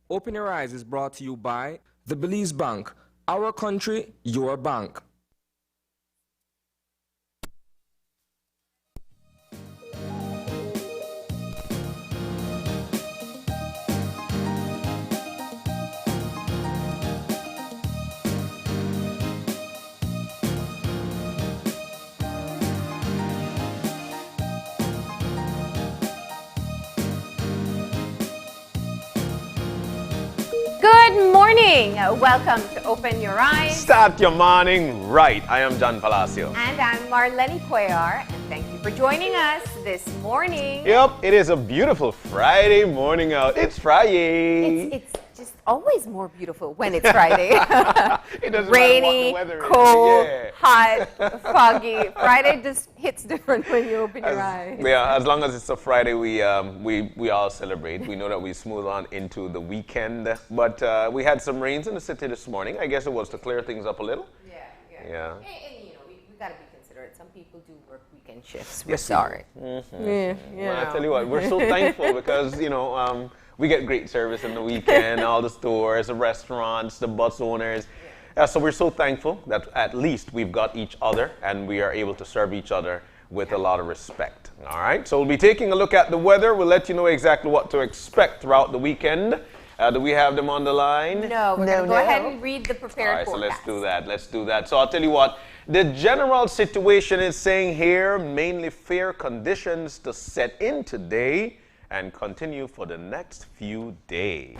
Open Your Eyes is brought to you by the Belize Bank. Our country, your bank. Good morning. Welcome to Open Your Eyes. Start your morning right. I am John Palacio. And I'm Marlene Cuellar, and thank you for joining us this morning. Yep, it is a beautiful Friday morning out. It's Friday. It's just always more beautiful when it's Friday. It doesn't Rainy, matter what the weather cold, is. Yeah. hot, foggy. Friday just hits different when you open your eyes. Yeah, as long as it's a Friday, we all celebrate. We know that we smooth on into the weekend. But we had some rains in the city this morning. I guess it was to clear things up a little. Yeah. And you know, we got to be considerate. Some people do work weekend shifts. We're sorry. Mm-hmm. I tell you what, we're so thankful because, we get great service in the weekend, all the stores, the restaurants, the bus owners. So we're so thankful that at least we've got each other and we are able to serve each other with a lot of respect. All right, so we'll be taking a look at the weather. We'll let you know exactly what to expect throughout the weekend. Do we have them on the line? No, we're going to go ahead and read the prepared forecast. All right, so forecast. let's do that. So I'll tell you what, the general situation is saying here, mainly fair conditions to set in today and continue for the next few days.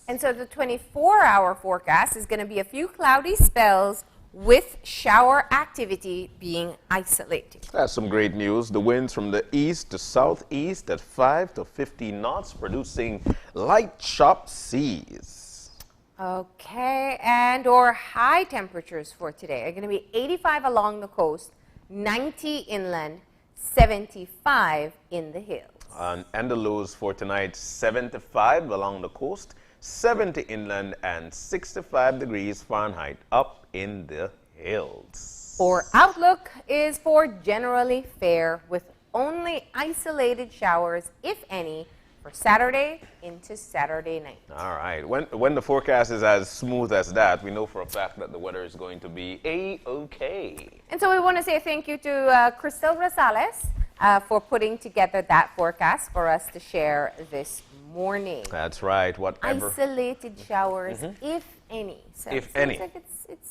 And so the 24-hour forecast is going to be a few cloudy spells with shower activity being isolated. That's some great news. The winds from the east to southeast at 5 to 15 knots, producing light chop seas. Okay, and or high temperatures for today are going to be 85 along the coast, 90 inland, 75 in the hills. And the lows for tonight, 75 along the coast, 70 inland, and 65 degrees Fahrenheit up in the hills. Our outlook is for generally fair with only isolated showers, if any, for Saturday into Saturday night. All right. When the forecast is as smooth as that, we know for a fact that the weather is going to be A-okay. And so we want to say thank you to Crystal Rosales for putting together that forecast for us to share this morning. That's right. Whatever. Isolated showers, if any. So If it any. seems like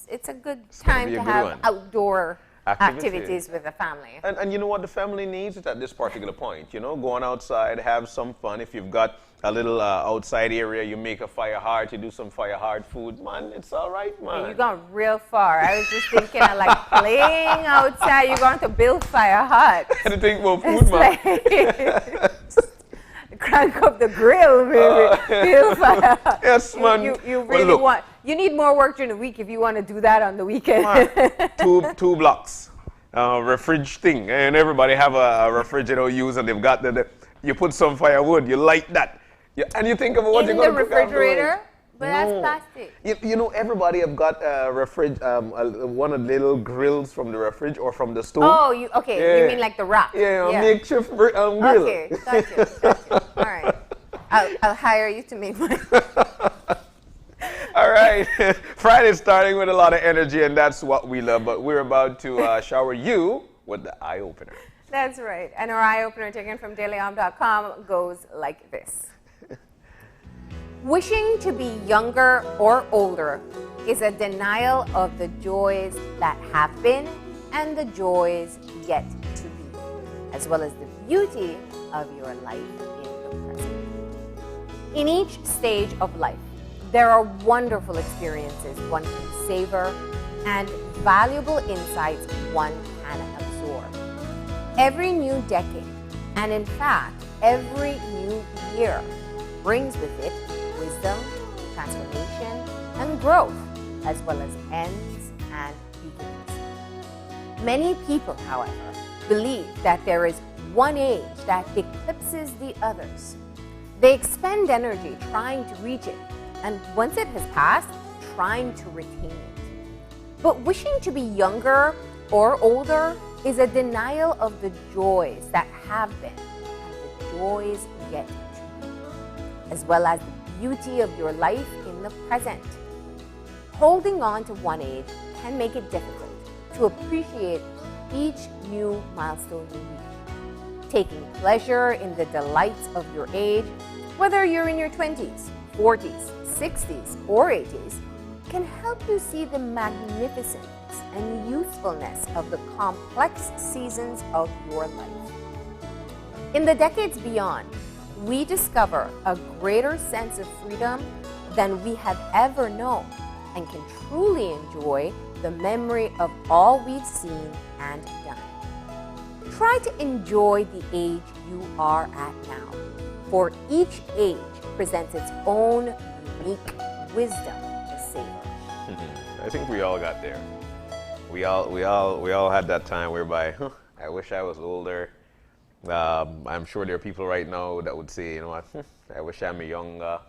it's a good time to have outdoor activities with the family. And you know what the family needs at this particular point? Going outside, have some fun. If you've got a little outside area, you make a fire hard, you do some fire hard food, man, it's all right, man. You've gone real far. I was just thinking of like playing outside. You're going to build fire hut. I had to think about food, man. Like, crank up the grill, baby. Build fire hut. Yes, man. You really want. You need more work during the week if you want to do that on the weekend. Man, two blocks, refrige thing, and everybody have a refrigerator use, and they've got you put some firewood, you light that, and you think of what you're going to cook refrigerator. But No. that's plastic. Everybody have got a one of the little grills from the refrige or from the stove. Oh, you mean like the rock? Yeah, makeshift grill. Okay, gotcha. All right. I'll hire you to make one. All right. Friday's starting with a lot of energy, and that's what we love. But we're about to shower you with the eye opener. That's right. And our eye opener taken from dailyom.com goes like this. Wishing to be younger or older is a denial of the joys that have been and the joys yet to be, as well as the beauty of your life in the present. In each stage of life, there are wonderful experiences one can savor and valuable insights one can absorb. Every new decade, and in fact, every new year, brings with it wisdom, transformation, and growth, as well as ends and beginnings. Many people, however, believe that there is one age that eclipses the others. They expend energy trying to reach it, and once it has passed, trying to retain it. But wishing to be younger or older is a denial of the joys that have been and the joys yet to be, as well as the beauty of your life in the present. Holding on to one age can make it difficult to appreciate each new milestone you reach. Taking pleasure in the delights of your age, whether you're in your 20s, 40s, 60s, or 80s, can help you see the magnificence and usefulness of the complex seasons of your life. In the decades beyond, we discover a greater sense of freedom than we have ever known and can truly enjoy the memory of all we've seen and done. Try to enjoy the age you are at now, for each age presents its own unique wisdom to savor. I think we all got there. We all had that time whereby, I wish I was older. I'm sure there are people right now that would say, you know what, I wish I'm younger.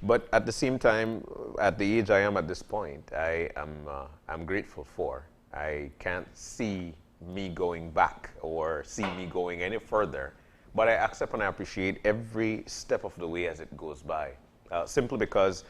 But at the same time, at the age I am at this point, I'm grateful for. I can't see me going back or see me going any further. But I accept and I appreciate every step of the way as it goes by. Simply because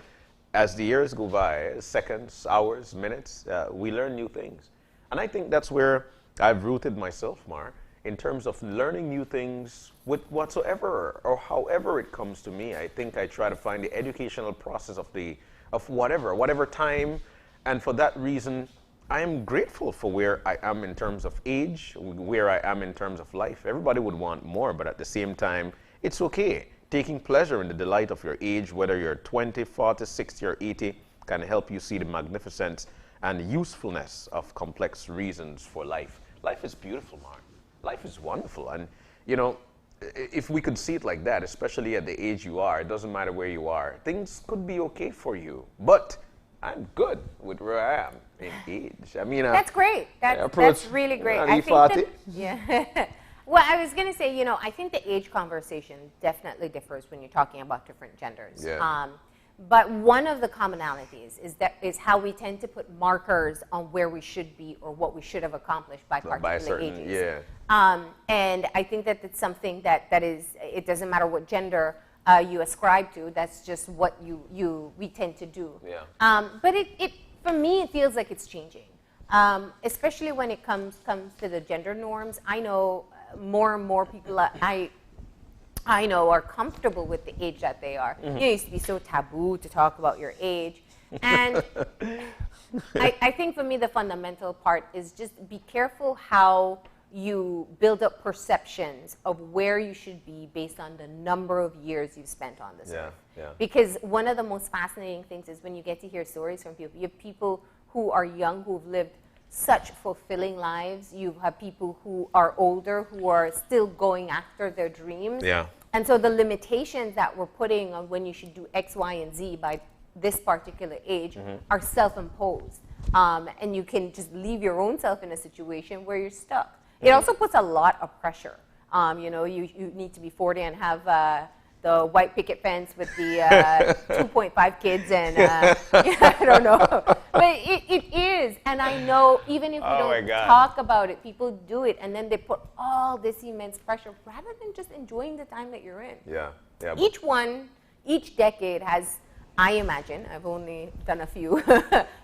as the years go by, seconds, hours, minutes, we learn new things. And I think that's where I've rooted myself, Mar, in terms of learning new things with whatsoever or however it comes to me. I think I try to find the educational process of whatever time. And for that reason, I am grateful for where I am in terms of age, where I am in terms of life. Everybody would want more, but at the same time, it's okay. Taking pleasure in the delight of your age, whether you're 20, 40, 60, or 80, can help you see the magnificence and usefulness of complex reasons for life. Life is beautiful, Mark. Life is wonderful. And, you know, if we could see it like that, especially at the age you are, it doesn't matter where you are, things could be okay for you. But I'm good with where I am in age. I mean, that's great. That's really great. I think that, yeah. Well, I was going to say, you know, I think the age conversation definitely differs when you're talking about different genders. Yeah. But one of the commonalities is how we tend to put markers on where we should be or what we should have accomplished by particular ages. Yeah. And I think that it's something that is, it doesn't matter what gender you ascribe to, that's just what we tend to do. Yeah. But it for me, it feels like it's changing, especially when it comes to the gender norms. I know more and more people I know are comfortable with the age that they are. Mm-hmm. It used to be so taboo to talk about your age. And I think for me the fundamental part is just be careful how you build up perceptions of where you should be based on the number of years you've spent on this earth. Yeah. Because one of the most fascinating things is when you get to hear stories from people. You have people who are young who've lived such fulfilling lives. You have people who are older who are still going after their dreams. Yeah. And so the limitations that we're putting on when you should do X, Y, and Z by this particular age are self-imposed. And you can just leave your own self in a situation where you're stuck. It also puts a lot of pressure. You know, you need to be 40 and have the white picket fence with the 2.5 kids and I don't know. But it is. And I know even if you don't talk about it, people do it. And then they put all this immense pressure rather than just enjoying the time that you're in. Yeah. Each decade has, I imagine, I've only done a few,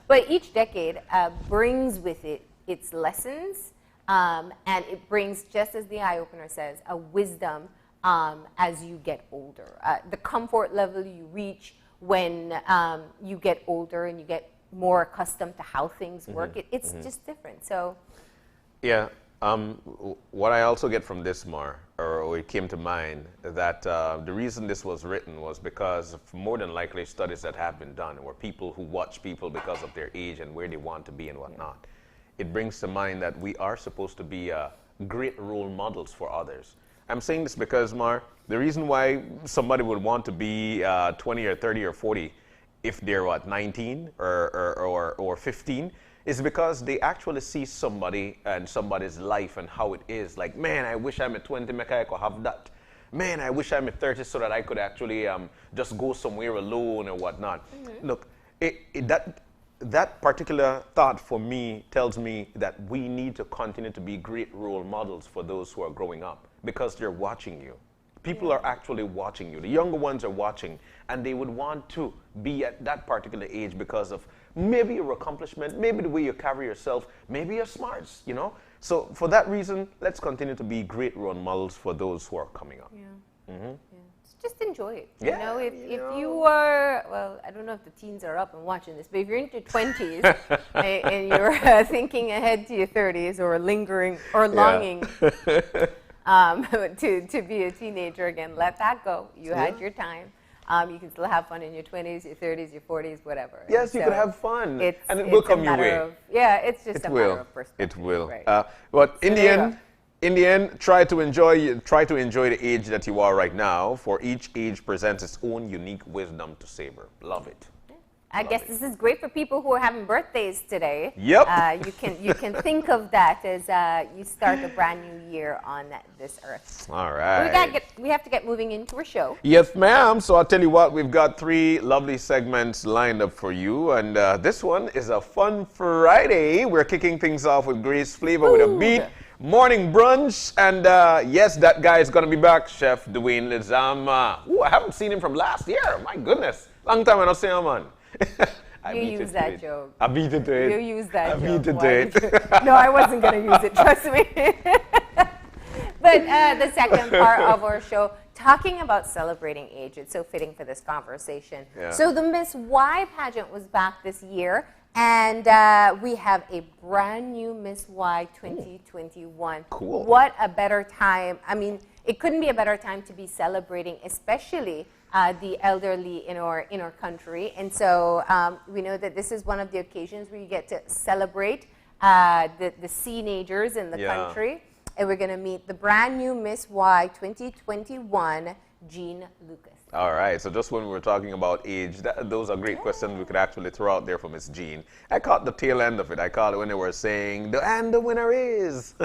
but each decade brings with it its lessons. And it brings, just as the eye-opener says, a wisdom as you get older. The comfort level you reach when you get older and you get more accustomed to how things work, it's just different. So, yeah. What I also get from this, Mar, or it came to mind, that the reason this was written was because of more than likely studies that have been done, where people who watch people because of their age and where they want to be and whatnot. It brings to mind that we are supposed to be great role models for others. I'm saying this because, Mar, the reason why somebody would want to be 20 or 30 or 40 if they're, 19 or 15, is because they actually see somebody and somebody's life and how it is. Like, man, I wish I'm at 20, make I could have that. Man, I wish I'm at 30 so that I could actually just go somewhere alone or whatnot. Look, that particular thought for me tells me that we need to continue to be great role models for those who are growing up because they're watching you. People are actually watching you. The younger ones are watching, and they would want to be at that particular age because of maybe your accomplishment, maybe the way you carry yourself, maybe your smarts, you know? So for that reason, let's continue to be great role models for those who are coming up. Yeah. Yeah. Just enjoy it. Yeah, You know, if you are, well, I don't know if the teens are up and watching this, but if you're into your 20s and you're thinking ahead to your 30s or lingering or longing to be a teenager again, let that go. You had your time. You can still have fun in your 20s, your 30s, your 40s, whatever. Yes, you could have fun, and it will come your way. It's just a matter of perspective. It will. Right. But in the end, try to enjoy the age that you are right now. For each age presents its own unique wisdom to savor. Love it. I guess this is great for people who are having birthdays today. Yep. You can think of that as you start a brand new year on this earth. All right. We have to get moving into our show. Yes, ma'am. So I'll tell you what, we've got 3 lovely segments lined up for you, and this one is a fun Friday. We're kicking things off with Grace Flavor with a beat. Morning brunch, and yes, that guy is going to be back, Chef Dwayne Lizama. Ooh, I haven't seen him from last year. My goodness. Long time I don't see him, man. You use that joke. I beat it to it. You use that joke. I beat it to it. No, I wasn't going to use it, trust me. But the second part of our show, talking about celebrating age, it's so fitting for this conversation. Yeah. So the Miss Y pageant was back this year, and we have a brand new Miss Y 2021. Cool. What a better time. I mean, it couldn't be a better time to be celebrating, especially the elderly in our country. And so we know that this is one of the occasions where you get to celebrate the teenagers in the country. And we're going to meet the brand new Miss Y 2021, Jean Lucas. All right, so just when we were talking about age, those are great questions we could actually throw out there for Miss Jean. I caught the tail end of it. I caught it when they were saying, and the winner is.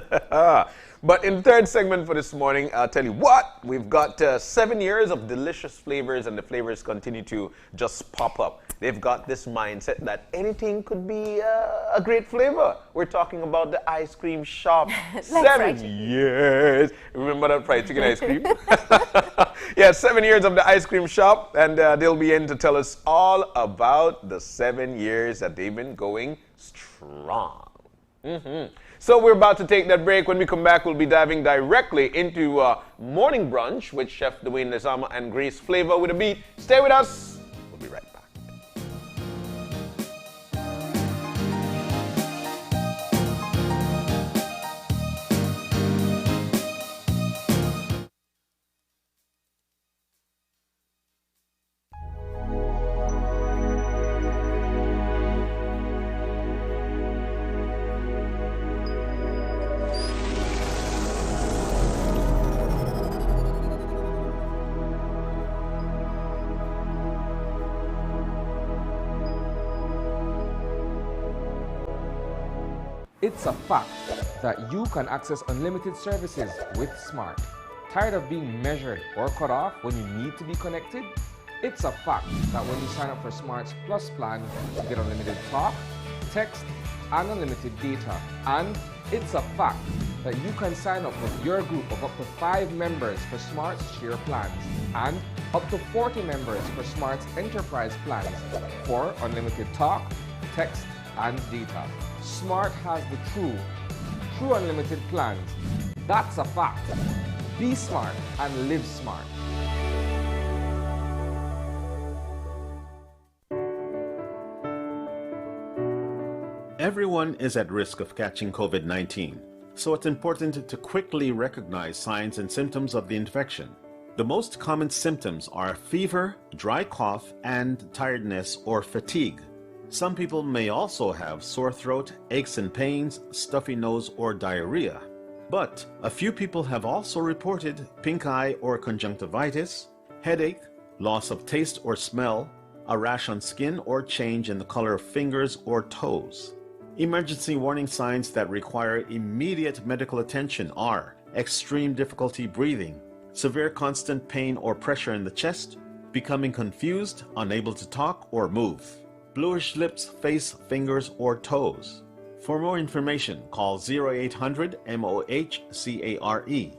But in the third segment for this morning, I'll tell you what, we've got 7 years of delicious flavors, and the flavors continue to just pop up. They've got this mindset that anything could be a great flavor. We're talking about the ice cream shop. 7 years. Remember that fried chicken ice cream? Yeah, 7 years of the ice cream shop, and they'll be in to tell us all about the 7 years that they've been going strong. So we're about to take that break. When we come back, we'll be diving directly into Morning Brunch with Chef Dwayne Lizama and Grace Flavor with a beat. Stay with us. We'll be right back. It's a fact that you can access unlimited services with Smart. Tired of being measured or cut off when you need to be connected? It's a fact that when you sign up for Smart's Plus plan, you get unlimited talk, text, and unlimited data. And it's a fact that you can sign up with your group of up to 5 members for Smart's Share plans and up to 40 members for Smart's Enterprise plans for unlimited talk, text, and data. Smart has the true unlimited plans. That's a fact. Be smart and live smart. Everyone is at risk of catching COVID-19, so it's important to quickly recognize signs and symptoms of the infection. The most common symptoms are fever, dry cough, and tiredness or fatigue. Some people may also have sore throat, aches and pains, stuffy nose, or diarrhea. But a few people have also reported pink eye or conjunctivitis, headache, loss of taste or smell, a rash on skin, or change in the color of fingers or toes. Emergency warning signs that require immediate medical attention are extreme difficulty breathing, severe constant pain or pressure in the chest, becoming confused, unable to talk or move, bluish lips, face, fingers, or toes. For more information, call 0800-MOH-CARE.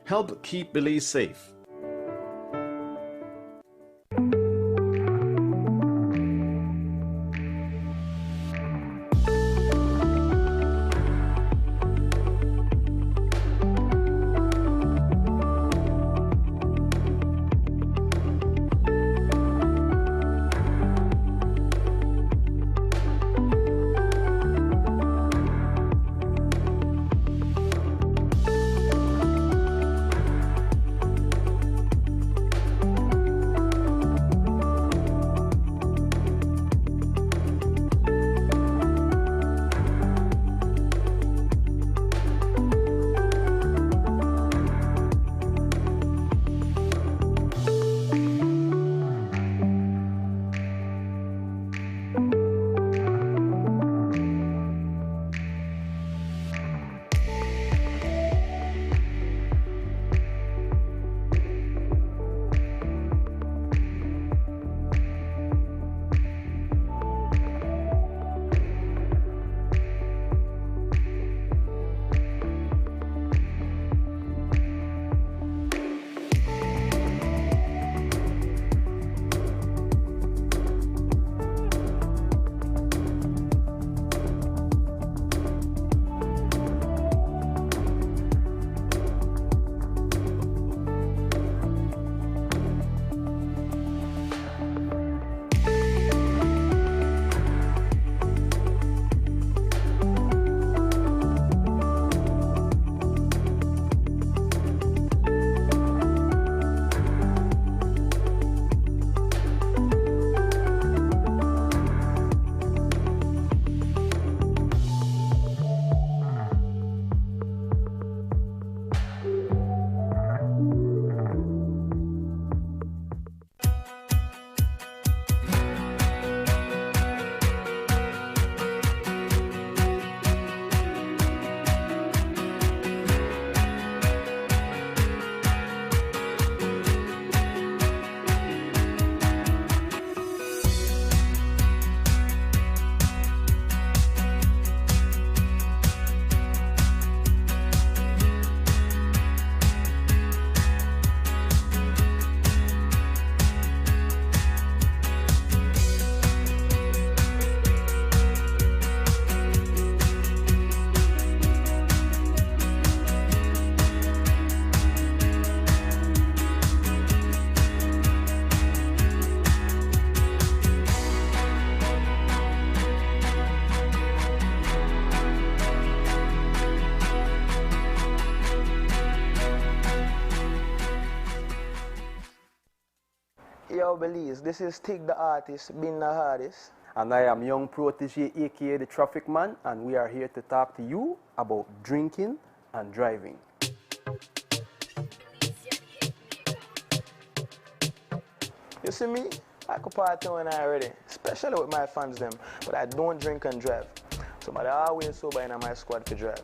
Help keep Belize safe. Belize. This is Tig the artist, been the hardest. And I am Young Protege, aka the Traffic Man, and we are here to talk to you about drinking and driving. You see me? I could party when I ready, especially with my fans them, but I don't drink and drive. Somebody always sober in my squad to drive.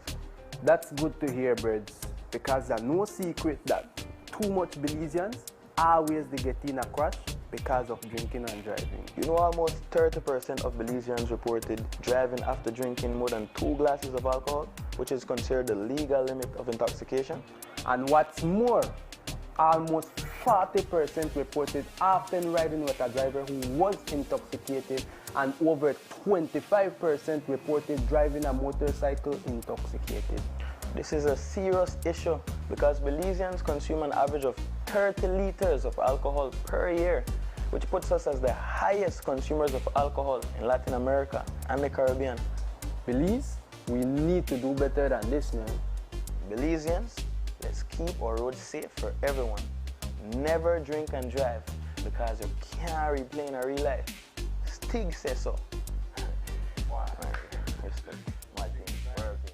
That's good to hear, birds, because there's no secret that too much Belizeans always they get in a crash because of drinking and driving. You know, almost 30% of Belizeans reported driving after drinking more than 2 glasses of alcohol, which is considered the legal limit of intoxication. And what's more, almost 40% reported often riding with a driver who was intoxicated, and over 25% reported driving a motorcycle intoxicated. This is a serious issue because Belizeans consume an average of 30 liters of alcohol per year, which puts us as the highest consumers of alcohol in Latin America and the Caribbean. Belize, we need to do better than this, man. Belizeans, let's keep our roads safe for everyone. Never drink and drive because you can't replay in a real life. Stig says so. Wow. Respect. My team. World team.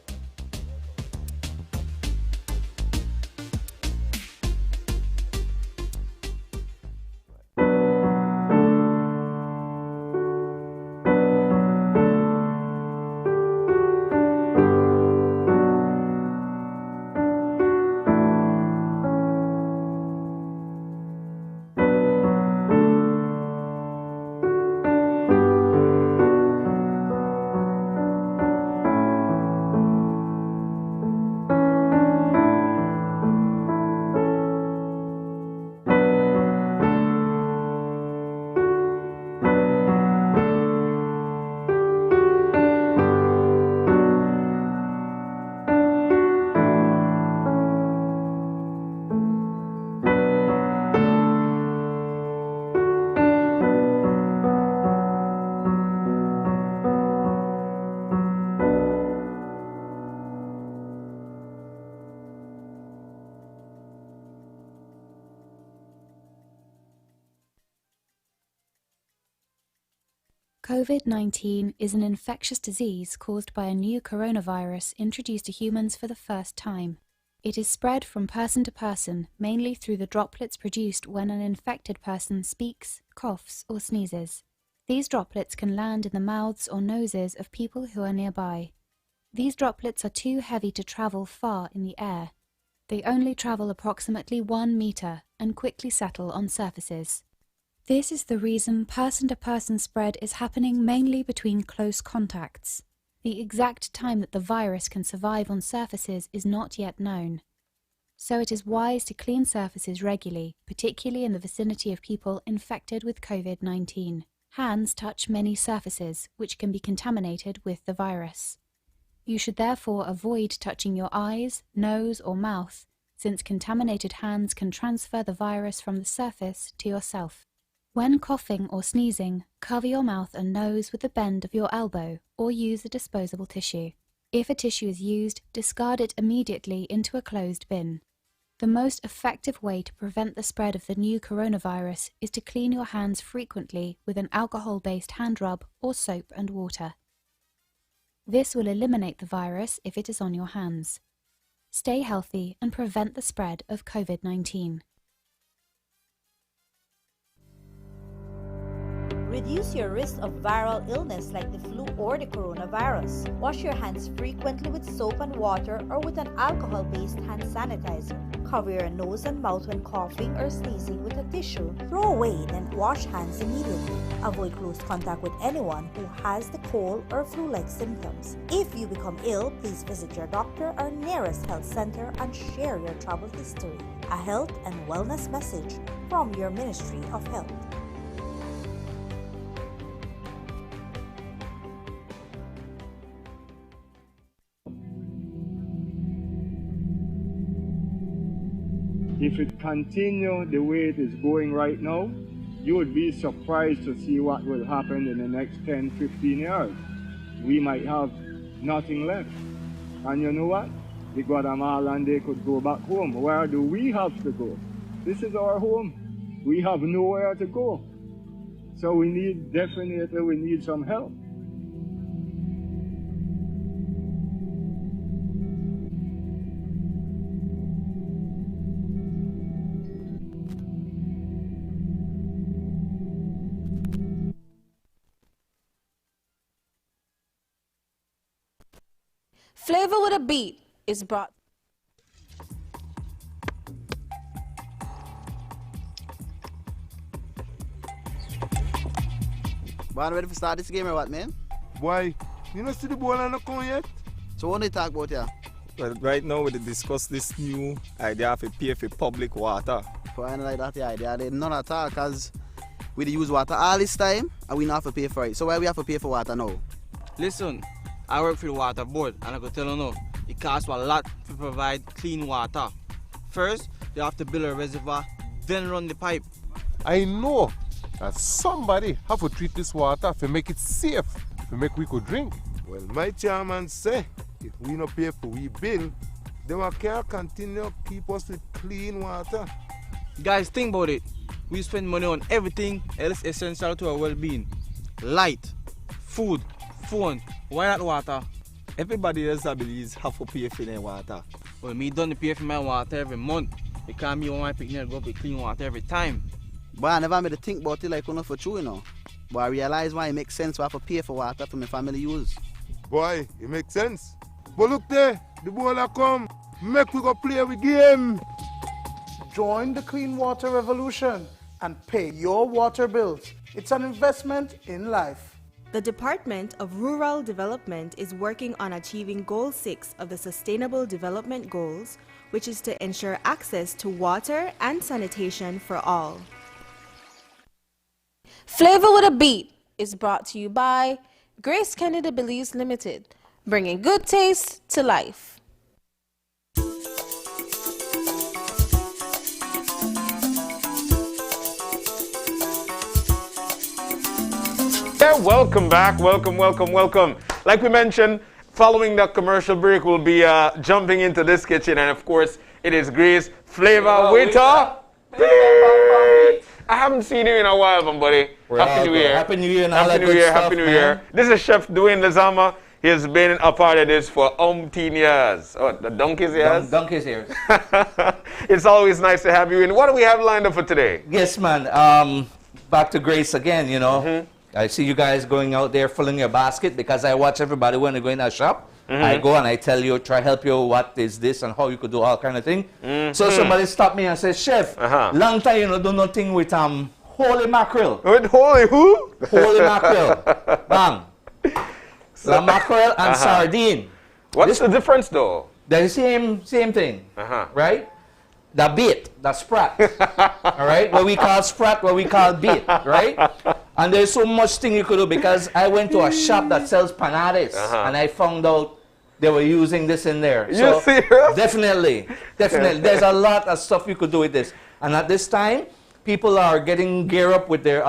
COVID-19 is an infectious disease caused by a new coronavirus introduced to humans for the first time. It is spread from person to person, mainly through the droplets produced when an infected person speaks, coughs, or sneezes. These droplets can land in the mouths or noses of people who are nearby. These droplets are too heavy to travel far in the air. They only travel approximately 1 meter and quickly settle on surfaces. This is the reason person-to-person spread is happening mainly between close contacts. The exact time that the virus can survive on surfaces is not yet known. So it is wise to clean surfaces regularly, particularly in the vicinity of people infected with COVID-19. Hands touch many surfaces, which can be contaminated with the virus. You should therefore avoid touching your eyes, nose, or mouth, since contaminated hands can transfer the virus from the surface to yourself. When coughing or sneezing, cover your mouth and nose with the bend of your elbow or use a disposable tissue. If a tissue is used, discard it immediately into a closed bin. The most effective way to prevent the spread of the new coronavirus is to clean your hands frequently with an alcohol-based hand rub or soap and water. This will eliminate the virus if it is on your hands. Stay healthy and prevent the spread of COVID-19. Reduce your risk of viral illness like the flu or the coronavirus. Wash your hands frequently with soap and water or with an alcohol-based hand sanitizer. Cover your nose and mouth when coughing or sneezing with a tissue. Throw away, then wash hands immediately. Avoid close contact with anyone who has the cold or flu-like symptoms. If you become ill, please visit your doctor or nearest health center and share your travel history. A health and wellness message from your Ministry of Health. If it continues the way it is going right now, you would be surprised to see what will happen in the next 10, 15 years. We might have nothing left. And you know what? The Guatemala and they could go back home. Where do we have to go? This is our home. We have nowhere to go. So definitely we need some help. Flavor with a Beat is brought. Man, ready to start this game or what, man? Why? You don't see the ball on the corner yet? So what do you talk about here? Well, right now we discuss this new idea of pay for public water. For anything like that, the idea, they none at all, because we use water all this time and we not have to pay for it. So why we have to pay for water now? Listen, I work for the water board and I can tell you now, it costs a lot to provide clean water. First, you have to build a reservoir, then run the pipe. I know that somebody have to treat this water to make it safe, to make we could drink. Well, my chairman say, if we no pay for we bill, then we can't continue keep us with clean water. Guys, think about it. We spend money on everything else essential to our well-being. Light, food, phone, why not water? Everybody else I believe have to pay for their water. Well, me don't pay for my water every month. Because me want my picnic go for clean water every time. But I never made to think about it like enough for true, you know. But I realize why it makes sense to have to pay for water for my family use. Boy, it makes sense. But look there, the ball a come. Make we go play with game. Join the clean water revolution and pay your water bills. It's an investment in life. The Department of Rural Development is working on achieving Goal 6 of the Sustainable Development Goals, which is to ensure access to water and sanitation for all. Flavor with a Beat is brought to you by Grace Kennedy Belize Limited, bringing good taste to life. Yeah, welcome back. Welcome. Like we mentioned, following that commercial break, we'll be jumping into this kitchen, and of course, it is Grace Flavor with a Beat. I haven't seen you in a while, buddy. Happy New Year. Happy New Year and all that good stuff, Happy New Year. This is Chef Dwayne Lazama. He has been a part of this for umpteen years. Oh, the donkey's years? Donkey's years. It's always nice to have you in. What do we have lined up for today? Yes, man. Back to Grace again, you know. Mm-hmm. I see you guys going out there filling your basket because I watch everybody when they go in a shop. Mm-hmm. I go and I tell you, try help you, what is this and how you could do all kind of thing. Mm-hmm. So somebody stopped me and said, Chef, long time you know do nothing with holy mackerel. With holy who? Holy mackerel. Bang. The mackerel and sardine. What's the difference though? They're the same thing, right? The bait, the sprat, all right? What we call sprat, what we call bait, right? And there's so much thing you could do because I went to a shop that sells panades and I found out they were using this in there. You serious? Definitely. There's a lot of stuff you could do with this. And at this time, people are getting gear up with their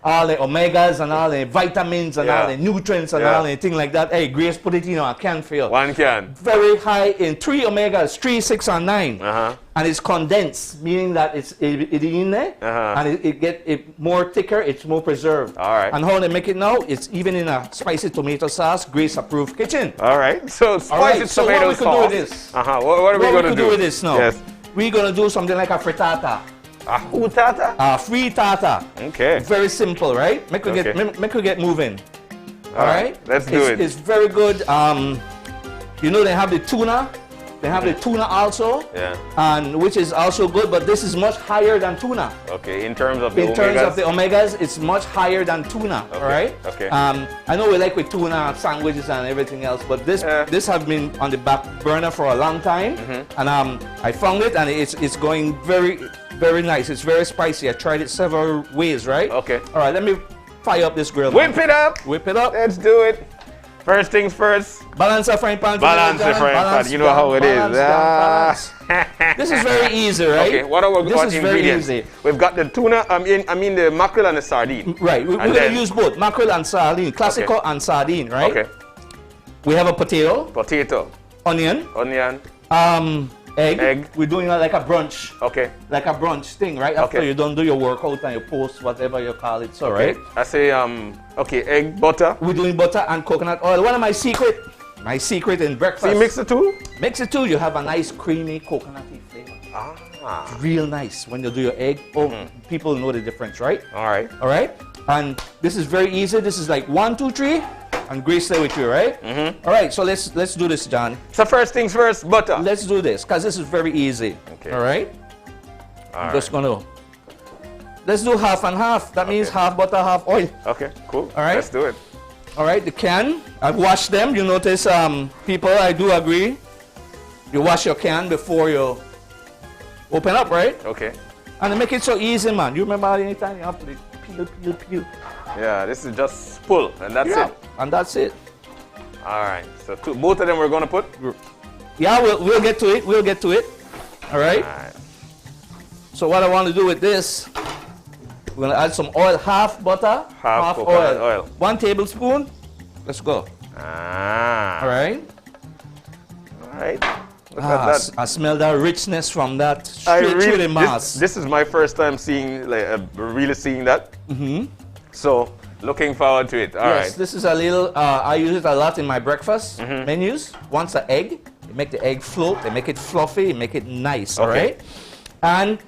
all the omegas and all the vitamins and all the nutrients and all the thing like that. Hey, Grace put it in a can for you. One can. Very high in 3 omegas, 3, 6, and 9. And it's condensed, meaning that it's in there and it get more thicker, it's more preserved. All right. And how they make it now, it's even in a spicy tomato sauce, Grace approved kitchen. All right. So spicy tomato sauce. So what we could do with this? What are we going to do with this now? Yes. We're going to do something like a frittata. Frittata? Frittata. Okay. Very simple, right? Make we get moving. All right. Let's do it. It's very good. You know they have the tuna. They have the tuna also. Yeah. And which is also good, but this is much higher than tuna. Okay. In terms of the omegas. In terms of the omegas, it's much higher than tuna. Okay. All right. Okay. I know we like with tuna sandwiches and everything else, but this has been on the back burner for a long time, and I found it and it's going very, very nice. It's very spicy. I tried it several ways, right? Okay. All right, let me fire up this grill. Whip it up. Whip it up. Let's do it. First things first. Balance the frying pan. Balance the frying pan. You know how it is. This is very easy, right? Okay. What are our This is very ingredients? easy. We've got the tuna. I mean the mackerel and the sardine. Right. We're going to use both mackerel and sardine, classical and sardine, right? Okay. We have a potato. Potato. Onion. Onion. Egg. We're doing it like a brunch. Okay. Like a brunch thing, right? After you don't do your workout and you post whatever you call it, so right? I say okay, egg, butter. We're doing butter and coconut oil. One of my secret in breakfast. So you mix the two? Mix the two, you have a nice creamy coconutty flavor. Ah. Real nice when you do your egg. Oh, people know the difference, right? All right. All right. And this is very easy. This is like 1, 2, 3. And Grace stay with you, right? All right, so let's do this, John. So first things first, butter. Let's do this, because this is very easy. Okay. All right? I'm just going to... Let's do half and half. That means half butter, half oil. Okay, cool. All right? Let's do it. All right, the can. I've washed them. You notice, people, I do agree. You wash your can before you open up, right? Okay. And they make it so easy, man. You remember anytime you have to peel. Yeah, this is just pull, and that's it. And that's it. All right. So both of them we're going to put? Yeah, we'll get to it. We'll get to it. All right? All right. So what I want to do with this, we're going to add some oil, half butter, half oil. 1 tablespoon. Let's go. Ah. All right? All right. Look at that. I smell that richness from that straight through the mass. This is my first time seeing, really seeing that. So, looking forward to it. All right. This is a little, I use it a lot in my breakfast menus. Once an egg, you make the egg float, they make it fluffy, you make it nice, all right? And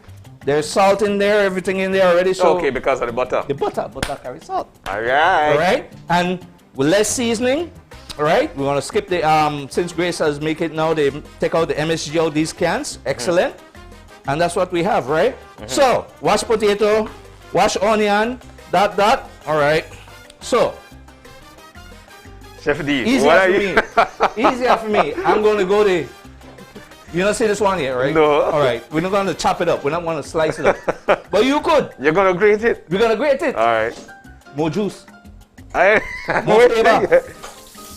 there's salt in there, everything in there already. So okay, because of the butter. The butter carries salt. All right. All right, and with less seasoning, all right, we're gonna skip the, since Grace has make it now, they take out the MSG out these cans, excellent. And that's what we have, right? So, wash potato, wash onion, dot, all right. So, Chef D, easier for me. Easier for me. I'm going to go to, you don't see this one yet, right? No. All right. We're not going to chop it up. We're not going to slice it up. But you could. You're going to grate it? We're going to grate it. All right. More juice. More More flavor.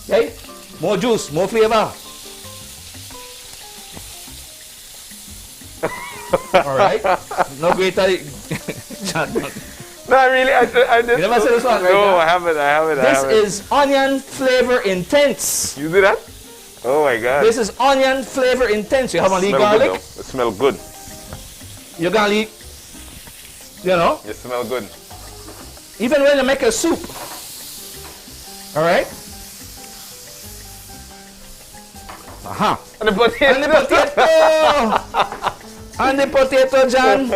Okay? More juice, more flavor. All right. No greater. No, really, I did. You never said this one, right? No, I haven't. This is onion flavor intense. You did that? Oh my God. This is onion flavor intense. You have only garlic. It smells good. Your garlic, you know. You smell good. Even when you make a soup. All right. And the potato. And the potato. And the potato, John.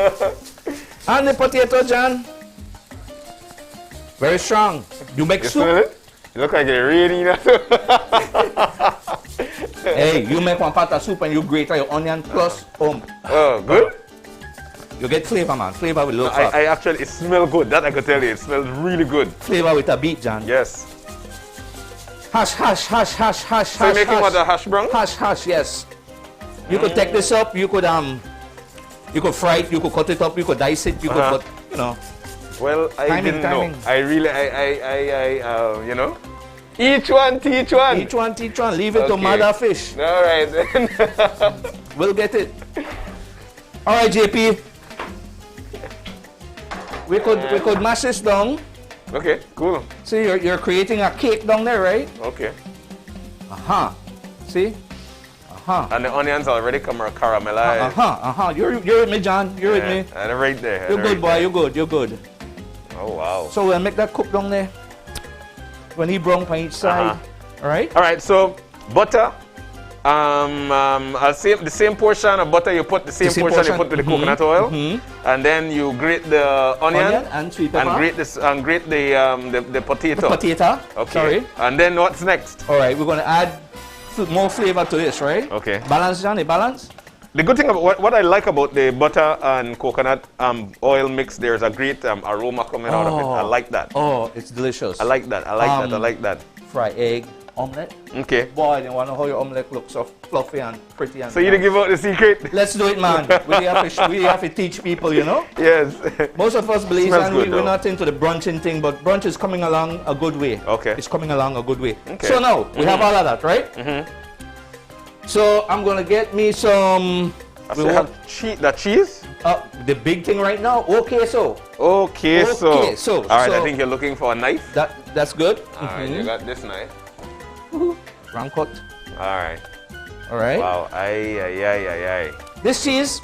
And the potato, John. Very strong. You make soup. Smell it? You look like you're reading that. Hey, you make one pot of soup and you grate your onion plus Oh, good? You get flavor, man. Flavor with low fat. I actually, it smells good. That I can tell you. It smells really good. Flavor with a beat, John. Yes. Hash. So you're making what, a hash brown? Hash, yes. You could take this up. You could fry it. You could cut it up. You could dice it. You could, but, you know. Well, I didn't know. I really, you know. Each one, teach one. Each one, teach one. Leave it to mother fish. All right, then. We'll get it. All right, JP. We could mash this down. Okay, cool. See, you're creating a cake down there, right? Okay. See? And the onions already caramelized. You're with me, John. You're with me. And right there. You're good, boy. You're good. Oh, wow. So we'll make that cook down there. When he brown on each side. All right? All right, so butter. I'll say the same portion of butter you put, the same portion you put with the coconut oil. And then you grate the onion and sweet pepper. And grate the potato. The potato. Okay. Sorry. And then what's next? All right, we're going to add more flavor to this, right? Okay. Balance, Johnny, balance. The good thing about what I like about the butter and coconut oil mix, there's a great aroma coming out of it. I like that. Oh, it's delicious. I like that. I like that. Fry egg, omelette. Okay. Boy, you want to know how your omelette looks so fluffy and pretty. And so you didn't give out the secret? Let's do it, man. we have to teach people, you know? Yes. Most of us believe, and we're not into the brunching thing, but brunch is coming along a good way. Okay. It's coming along a good way. Okay. So now, we have all of that, right? So I'm going to get me some... The cheese? The big thing right now, queso. Queso. All right, I think you're looking for a knife. That's good. All right, you got this knife. Round cut. All right. All right. Wow. Aye. This cheese.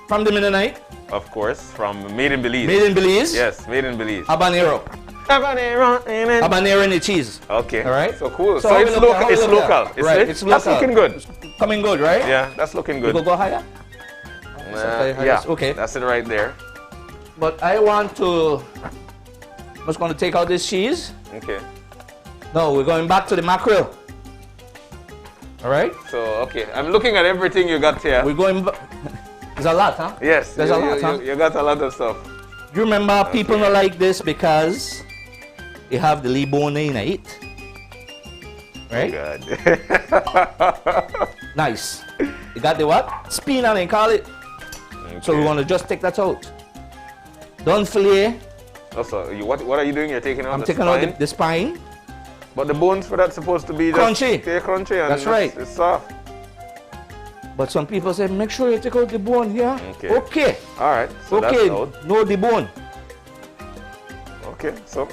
From the Mennonite. Of course, from made in Belize. Made in Belize. Yes, made in Belize. Habanero. Habanero in the cheese. Okay. All right. So cool. So So it's local. it's local. Right. It's local. That's looking good. It's coming good, right? Yeah, that's looking good. You go higher. Yeah. Okay. That's it right there. But I want to. I'm just going to take out this cheese. Okay. No, we're going back to the mackerel. All right. So okay, I'm looking at everything you got here. We're going. There's a lot, huh? Yes. There's a lot, huh? You got a lot of stuff. You remember people don't like this because they have the lee bone in it. Right? Oh God. Nice. You got the what? Spina, they call it. Okay. So we want to just take that out. Don't fillet. Also, what are you doing? You're taking out I'm the taking spine? out the spine. But the bones for that's supposed to be just Crunchy. stay crunchy and That's right. It's soft. But some people say, make sure you take out the bone here. Okay. Okay. All right. So Okay. that's out. No, the bone. Okay. So.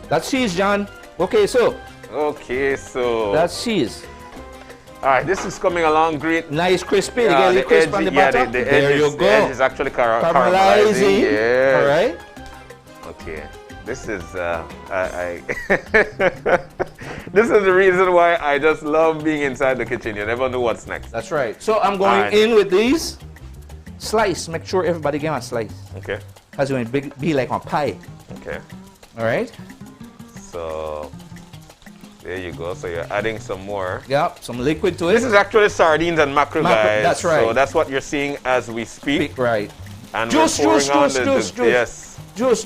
That's cheese, John. Okay, so. Okay. So. That's cheese. All right. This is coming along great. Nice crispy. Yeah, you get the crisp edge, on the yeah, bottom. the There edge you is, go. The edge is actually caramelizing. Caramelizing. Yes. All right. Okay. This is this is the reason why I just love being inside the kitchen. You never know what's next. That's right. So I'm going in with these. Slice. Make sure everybody get a slice. Okay. Because it will be like a pie. Okay. All right. So there you go. So you're adding some more. Yep. Some liquid to it. This is actually sardines and mackerel, guys. That's right. So that's what you're seeing as we speak. Right. And Juice, we're pouring juice, on juice, juice. Yes. Juice.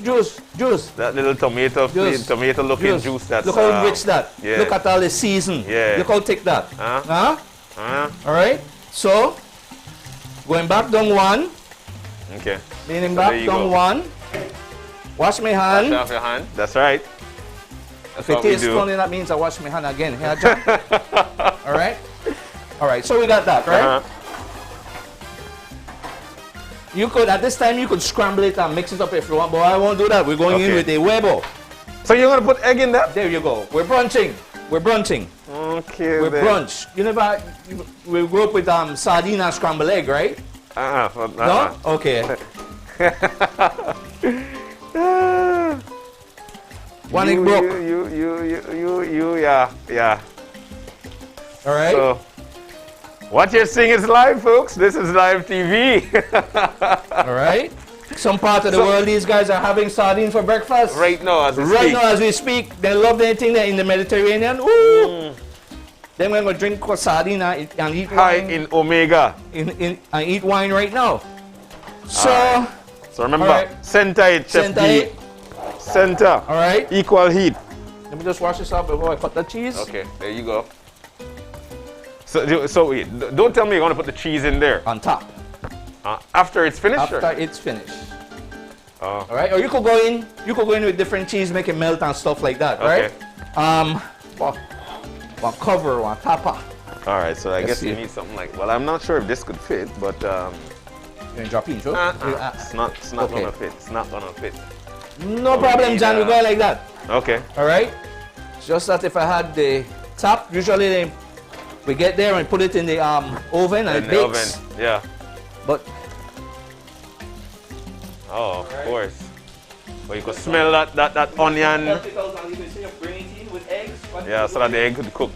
That little tomato looking juice that's Look how rich that. Yeah. Look at all the season. Yeah. Look how thick that. Huh? All right. So going back down one. Okay. Leaning So back there you down go. one. Wash my hand. Wash off your hand. That's right. That's If it what we tastes do. funny, that means I wash my hand again. Here, John. All right. All right. So we got that, right? You could, at this time, you could scramble it and mix it up if you want, but I won't do that. We're going in with a huevo. So you're going to put egg in that? There you go. We're brunching. Okay. We're then. brunch. We grew up with sardine and scrambled egg, right? No? Okay. One egg broke. Yeah. All right. So, what you're seeing is live, folks. This is live TV. All right. Some part of the world, these guys are having sardine for breakfast. Right now, as we speak. Right now, as we speak, they love anything in the Mediterranean. Ooh. Then we're going to drink sardine and eat High wine. in omega. And eat wine right now. So, right. So remember, center it, Chef D. Center. All right. Equal heat. Let me just wash this up before I cut the cheese. Okay, there you go. So wait, don't tell me you're going to put the cheese in there. On top. After it's finished? After it's finished. All right. Or you could go in with different cheese, make it melt and stuff like that, right? One cover, one tapa. All right, so I guess you need something like, well, I'm not sure if this could fit, but you can drop in, sure? It's not gonna fit. It's not gonna fit. No problem, John. We're going like that. Okay. All right. Just that if I had the top, usually we get there and put it in the oven and it bakes. Oven. Yeah. But of course. But you could smell that onion. Yeah, so that the egg could cook.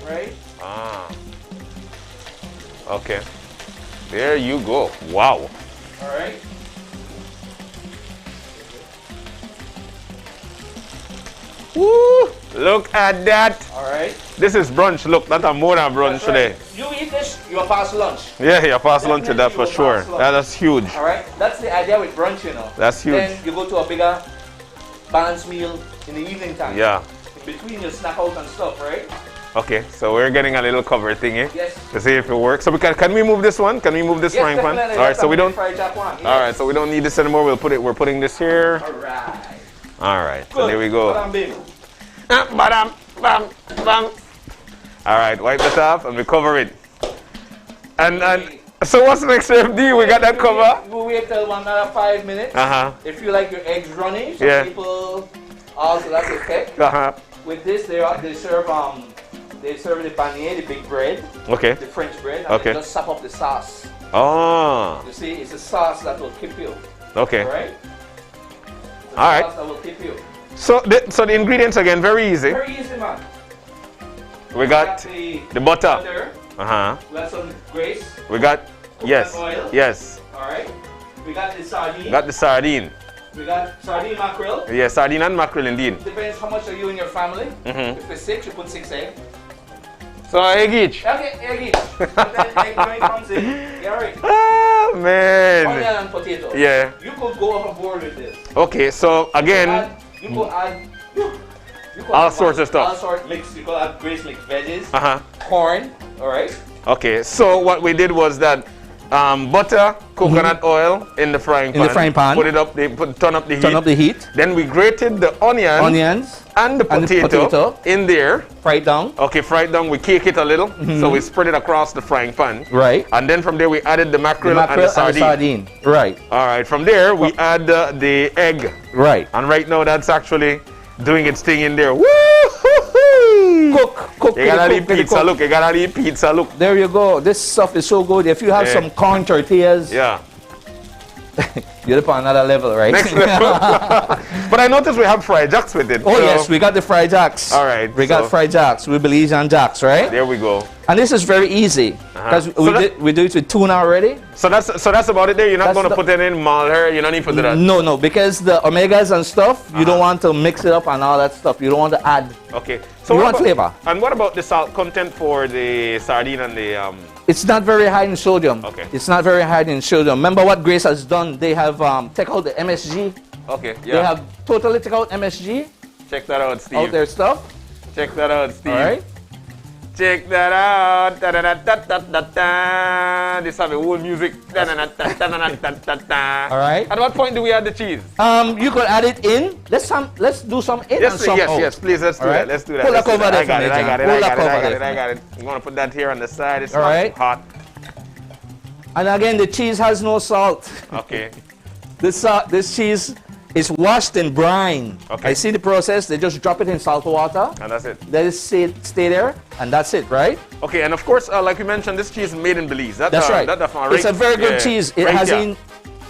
Right. Okay. There you go. Wow. All right. Woo! Look at that. All right. This is brunch. Look, that's a more than brunch today. You eat this, you'll pass lunch. Yeah, you pass lunch with that for sure. That's huge. All right. That's the idea with brunch, you know. That's huge. Then you go to a bigger balanced meal in the evening time. Yeah. In between you snack out and stuff, right? Okay, so we're getting a little cover thingy. Yes. To see if it works. So can we move this one? Can we move this frying pan? Definitely. All right, so we don't. Yes. All right, so we don't need this anymore. We're putting this here. All right. All right. So Good. there we go. Badam, baby. Badam, bam, bam. All right, wipe this off and we cover it. And so what's next, Chef D? We got that cover. We'll wait till another 5 minutes. If you like your eggs runny, some people also that's okay. With this, they serve they serve the beignet, the big bread. Okay. The French bread. And Okay. they just sap up the sauce. Oh. You see, it's a sauce that will keep you. Okay. All right? All right. Sauce that will keep you. So the ingredients again, very easy. Very easy, man. We got the butter. Uh-huh. We got some grace. We got, yes, oil. yes. All right. We got the sardine. Got the sardine. We got sardine mackerel. Yeah, sardine and mackerel indeed. Depends how much are you and your family. Mhm. If it's 6, you put 6 eggs. So egg each. Okay, egg each. And then egg when it comes in. You all right? Oh, man. Onion and potato. Yeah. You could go overboard with this. Okay, so again, You could add all sorts of stuff. All sorts mixed. You could add grace mixed veggies. Uh-huh. Corn. All right. Okay, so what we did was that butter, coconut oil in the frying pan. In the frying pan. Put it up, turn up the heat. Turn up the heat. Then we grated the onions and the potato in there. Fry it down. Okay, fry it down. We cake it a little. So we spread it across the frying pan. Right. And then from there we added the mackerel, and the sardine. Right. All right. From there we add the egg. Right. And right now that's actually doing its thing in there. Woo! Cook. You gotta eat pizza. Look, you gotta eat pizza. Look. There you go. This stuff is so good. If you have some corn tortillas, yeah, you're up on another level, right? Next level. But I noticed we have fried jacks with it. Oh yes, we got the fried jacks. All right. We got fried jacks. We Belize jacks, right? There we go. And this is very easy because we do it with tuna already. So that's about it there. You're not going to put it in malher. You don't need to do that. No, because the omegas and stuff, you don't want to mix it up and all that stuff. You don't want to add. Okay. So you want flavor. And what about the salt content for the sardine and the It's not very high in sodium. Okay. It's not very high in sodium. Remember what Grace has done? They have take out the MSG. Okay. Yeah. They have totally take out MSG. Check that out, Steve. Out their stuff. Check that out, Steve. All right. Check that out. Da, da, da, da, da, da, da. This have a whole music. Da, da, da, da, da, da, da, da. All right. At what point do we add the cheese? You could add it in. Let's do some in and some out. Yes, please. Let's do that. Let's do that. Pull that over there. I got it. I'm gonna put that here on the side. It's not hot. And again, the cheese has no salt. Okay. This cheese is washed in brine. Okay. I see the process. They just drop it in salt water. And that's it. Let it stay there, and that's it, right? Okay, and of course, like we mentioned, this cheese is made in Belize. That's right. It's a very good cheese. It has in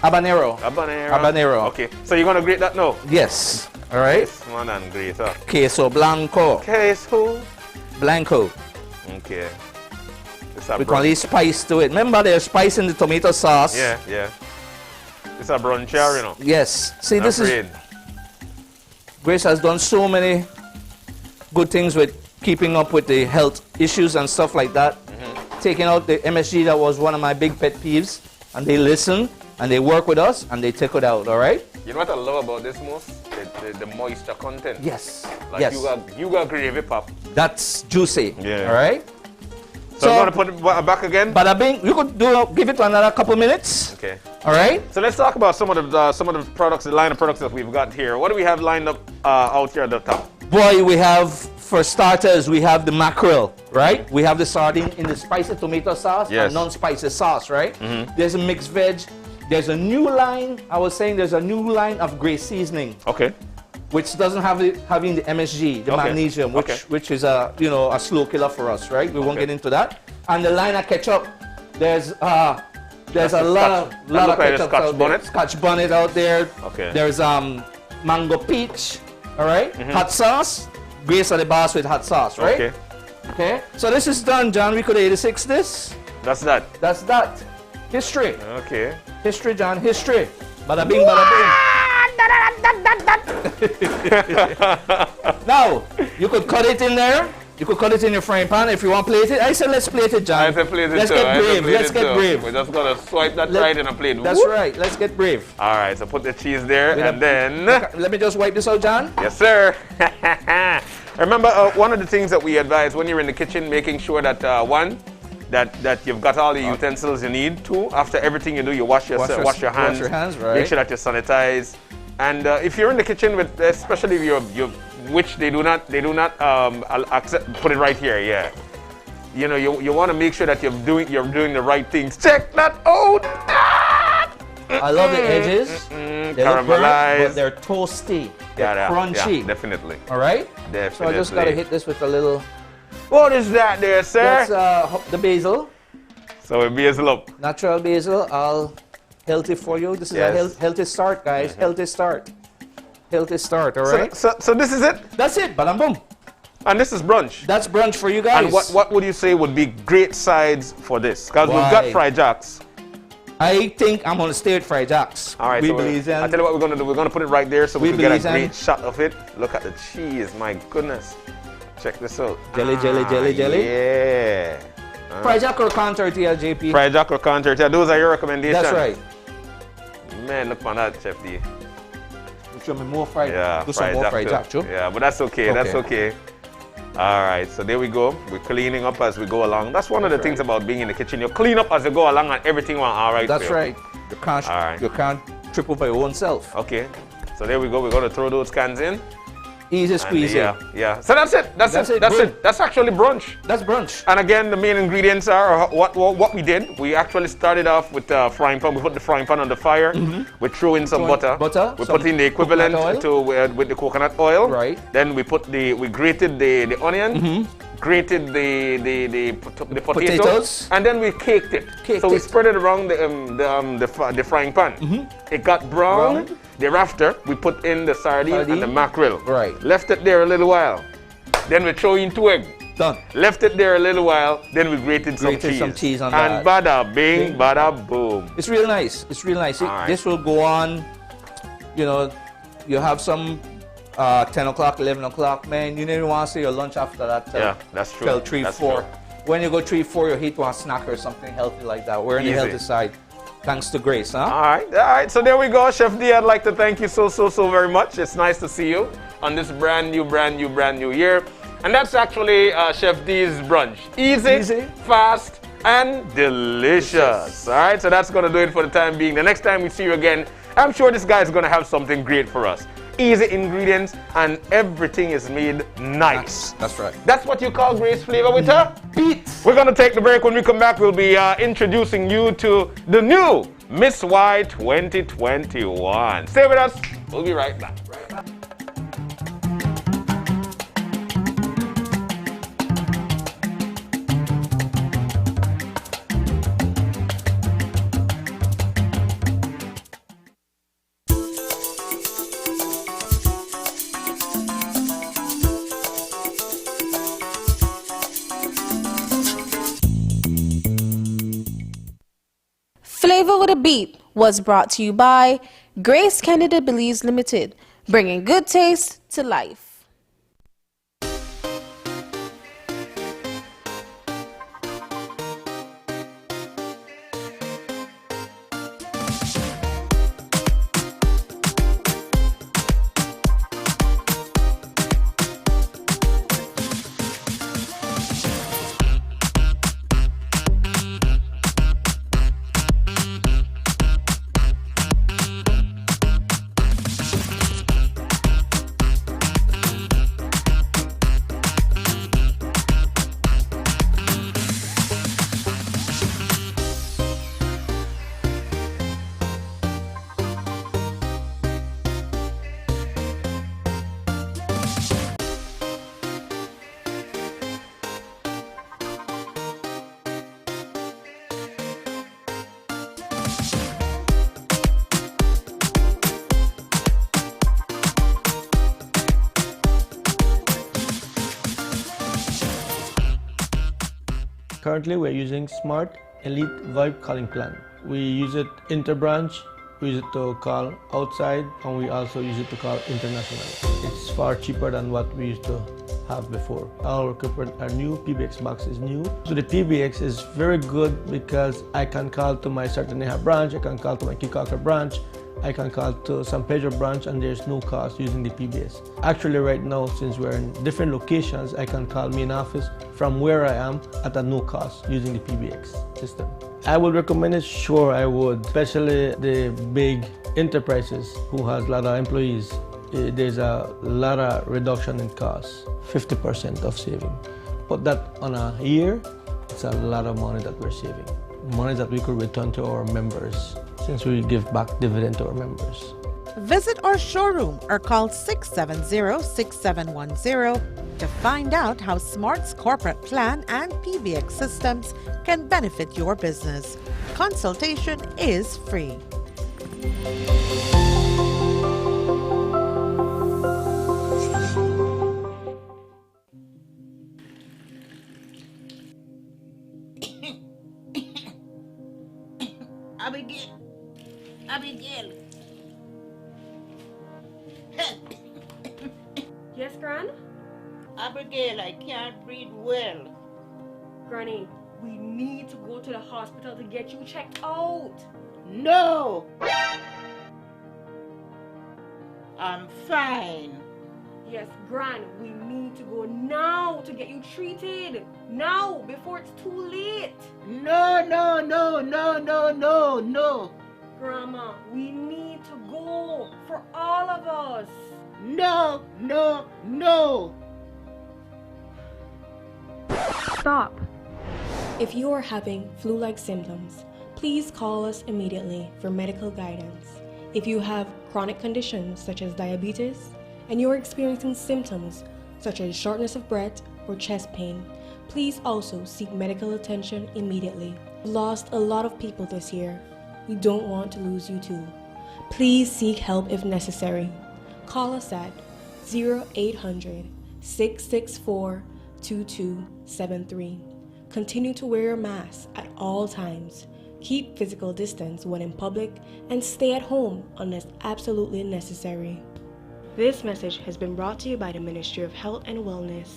habanero. Habanero. Okay, so you're gonna grate that now? Yes. All right. Yes, man, and grate up. Queso blanco. Queso blanco. Okay. We can leave spice to it. Remember, there's spice in the tomato sauce. Yeah. It's a bruncher, you know. Yes. See, this is... Grace has done so many good things with keeping up with the health issues and stuff like that. Taking out the MSG, that was one of my big pet peeves. And they listen, and they work with us, and they take it out, all right? You know what I love about this most? The moisture content. Yes. Like yes. You got gravy pop. That's juicy. Yeah. All right? So I'm going to put it back again? Bada bing, you could give it another couple minutes. Okay. All right? So let's talk about some of the products, the line of products that we've got here. What do we have lined up out here at the top? Boy, we have, for starters, we have the mackerel, right? We have the sardine in the spicy tomato sauce and non-spicy sauce, right? There's a mixed veg. There's a new line, I was saying there's a new line of Grace seasoning. Okay. Which doesn't have having the MSG, the magnesium, which is a slow killer for us, right? We won't get into that. And the line of ketchup, there's a lot of ketchup out there. Scotch bonnet out there. Okay. There's mango peach, all right? Hot sauce, Grace at the boss with hot sauce, right? Okay. So this is done, John. We could 86 this. That's that. That's that. History. Okay. History, John. History. Bada bing, bada bing. Now, you could cut it in there. You could cut it in your frying pan if you want to plate it. I said let's plate it, John. I said plate it Let's too. get brave. Let's get brave. We're just going to swipe that right in a plate. That's right. Let's get brave. All right, so put the cheese there and then... Let me just wipe this out, John. Yes, sir. Remember, one of the things that we advise when you're in the kitchen, making sure that, one, that you've got all the utensils you need. Two, after everything you do, you wash your hands. Wash your hands, right. Make sure that you sanitize. And if you're in the kitchen with, especially if which they do not accept, put it right here, yeah. You know, you want to make sure that you're doing the right things. Check that out. I love the edges. They look burnt, but they're toasty. They're crunchy. Yeah, definitely. All right? Definitely. So I just got to hit this with a little What is that there, sir? That's the basil. So we basil up. Natural basil, all healthy for you. This is a healthy start, guys. Healthy start. Healthy start, all right? So this is it? That's it, bam boom. And this is brunch? That's brunch for you guys. And what would you say would be great sides for this? Because we've got fried jacks. I think I'm going to stay with fried jacks. All right, I tell you what we're going to do. We're going to put it right there so we can get a great shot of it. Look at the cheese, my goodness. Check this out. Jelly. Yeah. Fried jack or corn tortilla, JP? Fried jack or corn tortilla. Those are your recommendations. That's right. Man, look on that, Chef D. Show me more fried. Yeah, do some more fried jack, too. Yeah, but that's okay. That's okay. All right, so there we go. We're cleaning up as we go along. That's one of the things about being in the kitchen. You clean up as you go along and everything went all right. That's right. You can't trip over your own self. Okay, so there we go. We're going to throw those cans in. Easy squeeze. Yeah. So that's it. That's it. That's actually brunch. That's brunch. And again, the main ingredients are what we did. We actually started off with a frying pan. We put the frying pan on the fire. We threw in some butter. We put in the equivalent to with the coconut oil. Right. Then we grated the onion. Grated the potatoes, and then we caked it. So we spread it around the frying pan. It got brown. Thereafter, we put in the sardine and the mackerel. Right. Left it there a little while. Then we throw in 2 eggs. Done. Left it there a little while. Then we grated some cheese on and that. bada bing, bada boom. It's real nice. It's real nice. This will go on. You know, you have some 10 o'clock, 11 o'clock, man. You never want to see your lunch after that. Yeah, that's true. Till 3, 4. When you go 3, 4, you hit one snack or something healthy like that. We're on the healthy side. Thanks to Grace, huh? All right. So there we go, Chef D. I'd like to thank you so very much. It's nice to see you on this brand new year. And that's actually Chef D's brunch. Easy, fast, and delicious. All right. So that's going to do it for the time being. The next time we see you again, I'm sure this guy is going to have something great for us. Easy ingredients, and everything is made nice. That's right. That's what you call Grace flavor with her? We're going to take the break. When we come back, we'll be introducing you to the new Miss Y 2021. Stay with us. We'll be right back. Flavor with a Beat was brought to you by Grace Kennedy Belize Limited, bringing good taste to life. Currently, we're using Smart Elite VoIP calling plan. We use it interbranch, we use it to call outside, and we also use it to call international. It's far cheaper than what we used to have before. Our equipment are new, PBX box is new. So the PBX is very good because I can call to my Sartaneja branch, I can call to my Kikaker branch, I can call to San Pedro branch, and there's no cost using the PBS. Actually right now, since we're in different locations, I can call main office from where I am at a no cost using the PBX system. I would recommend it, sure I would, especially the big enterprises who has a lot of employees. There's a lot of reduction in costs, 50% of saving. Put that on a year, it's a lot of money that we're saving. Money that we could return to our members, since we give back dividend to our members. Visit our showroom or call 670-6710 to find out how Smart's corporate plan and PBX systems can benefit your business. Consultation is free. Abigail. Yes, Gran? Abigail, I can't breathe well. Granny, we need to go to the hospital to get you checked out. No! I'm fine. Yes, Gran, we need to go now to get you treated. Now, before it's too late. No. Grandma, we need to go for all of us. No. Stop. If you are having flu-like symptoms, please call us immediately for medical guidance. If you have chronic conditions such as diabetes and you're experiencing symptoms such as shortness of breath or chest pain, please also seek medical attention immediately. We lost a lot of people this year. We don't want to lose you too. Please seek help if necessary. Call us at 0800-664-2273. Continue to wear your mask at all times. Keep physical distance when in public and stay at home unless absolutely necessary. This message has been brought to you by the Ministry of Health and Wellness.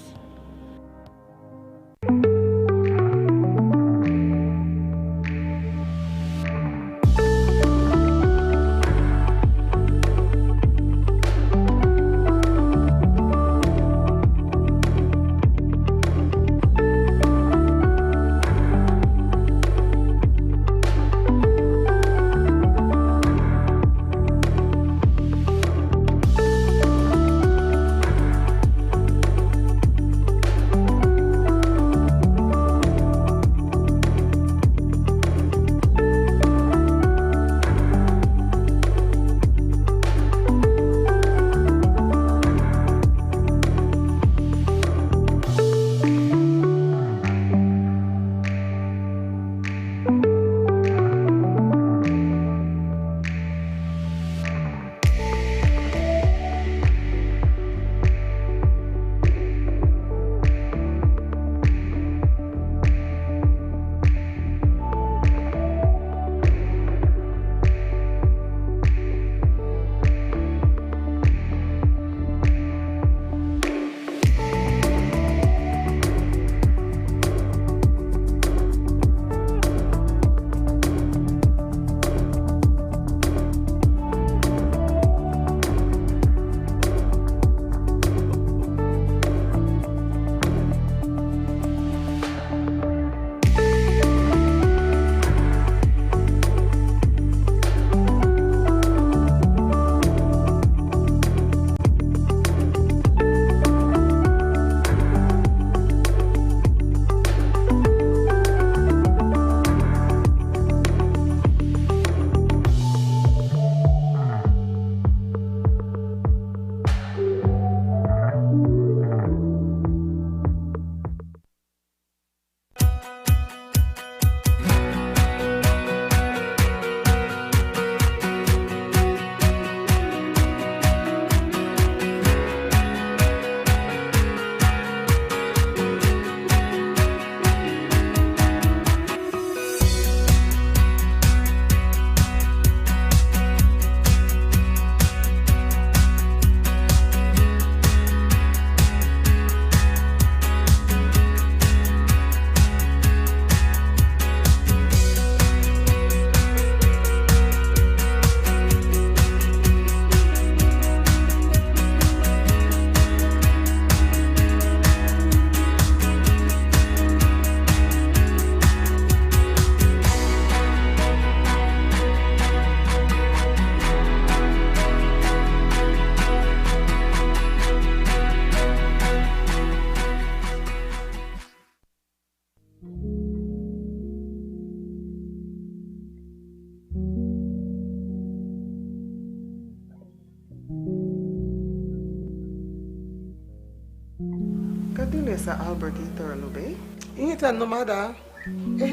dile sa Albert Iterlube. Inita nomada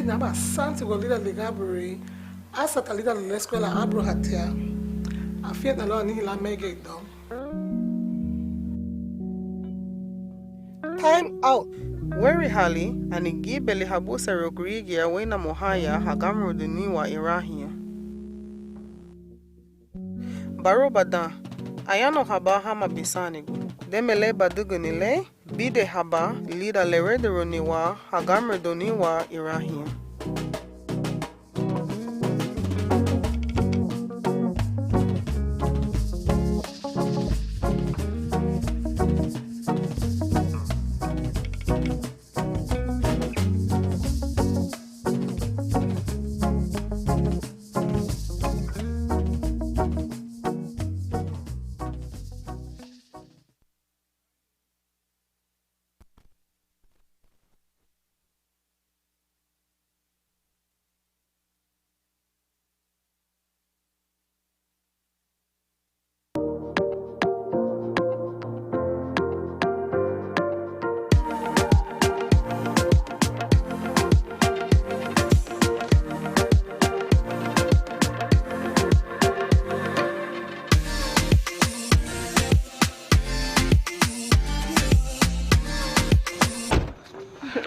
naba santi golida ligabri asa talida l'escola abro hatia. Afia na lo ni la mege dom. Time out. Weri hali anigi beli habusa rogrigi awena mohaya hagamro duniwa irahia. Baro badan ayano haba hama bisanigu. Demele badugunile bide haba lida leredoroniwa hagamro duniwa irahia.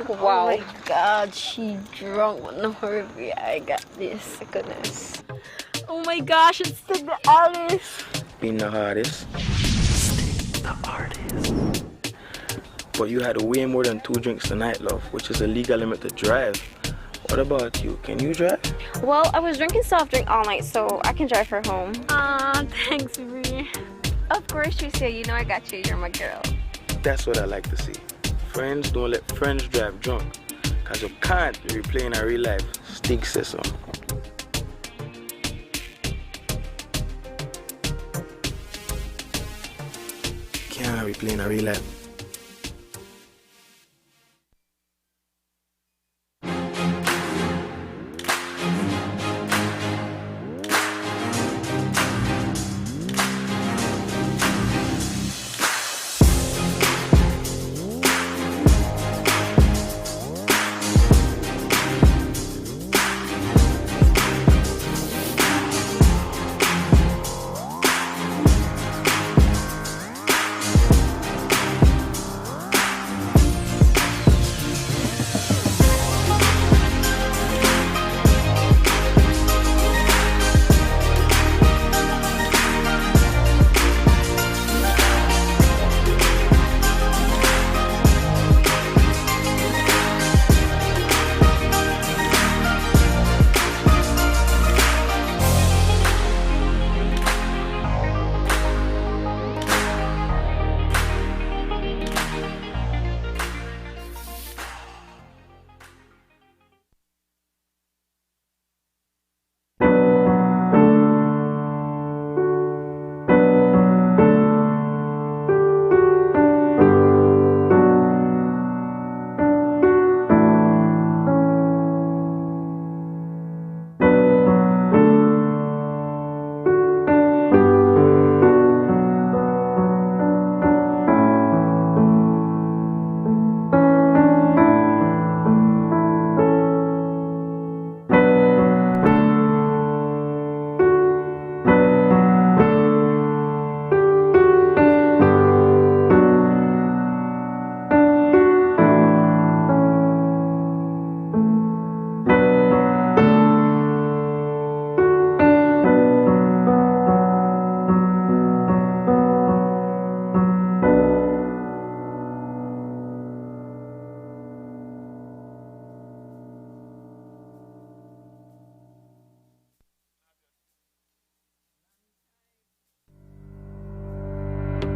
Wow. Oh my God, she drunk. No hurry, I got this. Goodness. Oh my gosh, it's still the artist. Being the hardest. The artist. But you had way more than 2 drinks tonight, love, which is a legal limit to drive. What about you? Can you drive? Well, I was drinking soft drink all night, so I can drive her home. Aw, thanks, Bree. Of course, Tricia. You know I got you. You're my girl. That's what I like to see. Friends don't let friends drive drunk, because you can't replay in a real life. Stig says so. Can't replay in a real life.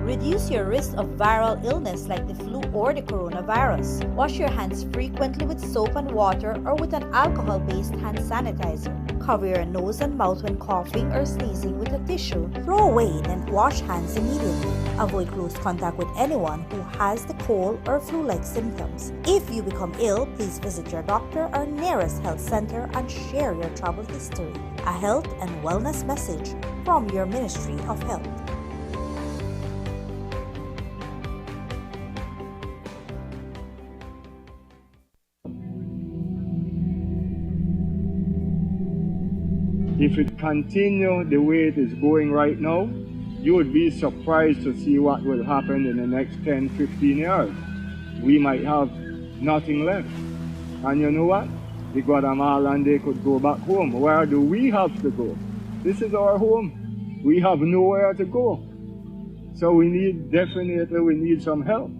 Reduce your risk of viral illness like the flu or the coronavirus. Wash your hands frequently with soap and water or with an alcohol-based hand sanitizer. Cover your nose and mouth when coughing or sneezing with a tissue. Throw away, then wash hands immediately. Avoid close contact with anyone who has the cold or flu-like symptoms. If you become ill, please visit your doctor or nearest health center and share your travel history. A health and wellness message from your Ministry of Health. If it continue the way it is going right now, you would be surprised to see what will happen in the next 10, 15 years. We might have nothing left. And you know what? The Guatemala and they could go back home. Where do we have to go? This is our home. We have nowhere to go. So we need some help.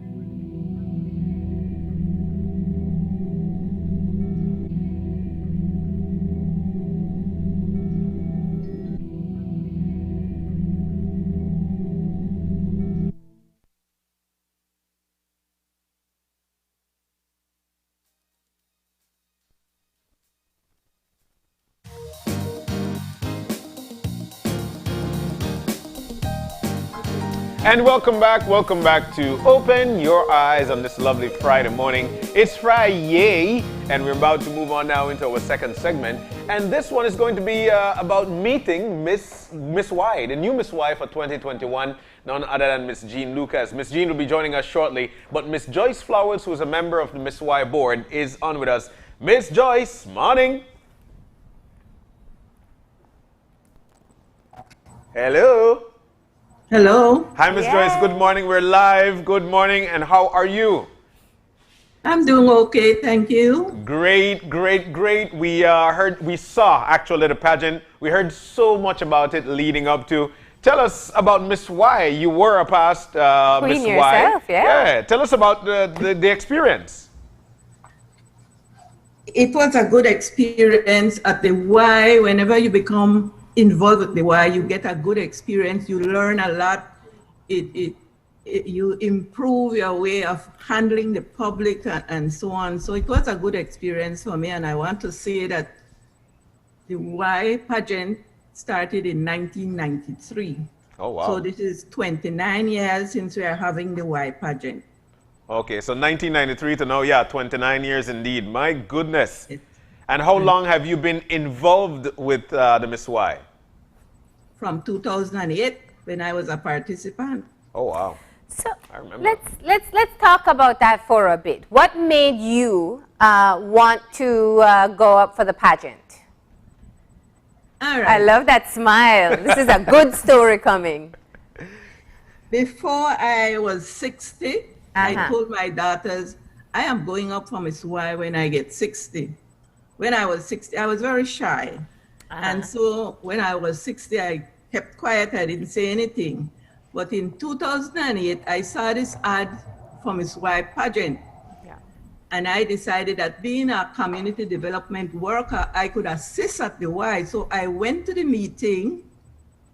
And welcome back to Open Your Eyes on this lovely Friday morning. It's Friday, and we're about to move on now into our second segment. And this one is going to be about meeting Miss Y, the new Miss Y for 2021, none other than Miss Jean Lucas. Miss Jean will be joining us shortly, but Miss Joyce Flowers, who's a member of the Miss Y board, is on with us. Miss Joyce, morning. Hello. Hello. Hi, Miss Joyce. Good morning. We're live. Good morning. And how are you? I'm doing okay, thank you. Great, great, great. We saw actually the pageant. We heard so much about it leading up to. Tell us about Miss Y. You were a past Miss Y. Yourself, yeah. Tell us about the experience. It was a good experience at the Y. Whenever you become involved with the Y, you get a good experience. You learn a lot. You improve your way of handling the public and so on. So it was a good experience for me, and I want to say that the Y pageant started in 1993. Oh, wow. So this is 29 years since we are having the Y pageant. Okay, so 1993 to now, 29 years indeed. My goodness. And how long have you been involved with the Miss Y? From 2008, when I was a participant. Oh, wow. So let's talk about that for a bit. What made you want to go up for the pageant? All right. I love that smile. This is a good story coming. Before I was 60, I told my daughters, I am going up for Miss Y when I get 60. When I was 60, I was very shy. And so when I was 60, I kept quiet. I didn't say anything. But in 2008, I saw this ad for Miss Y pageant. Yeah. And I decided that being a community development worker, I could assist at the Y. So I went to the meeting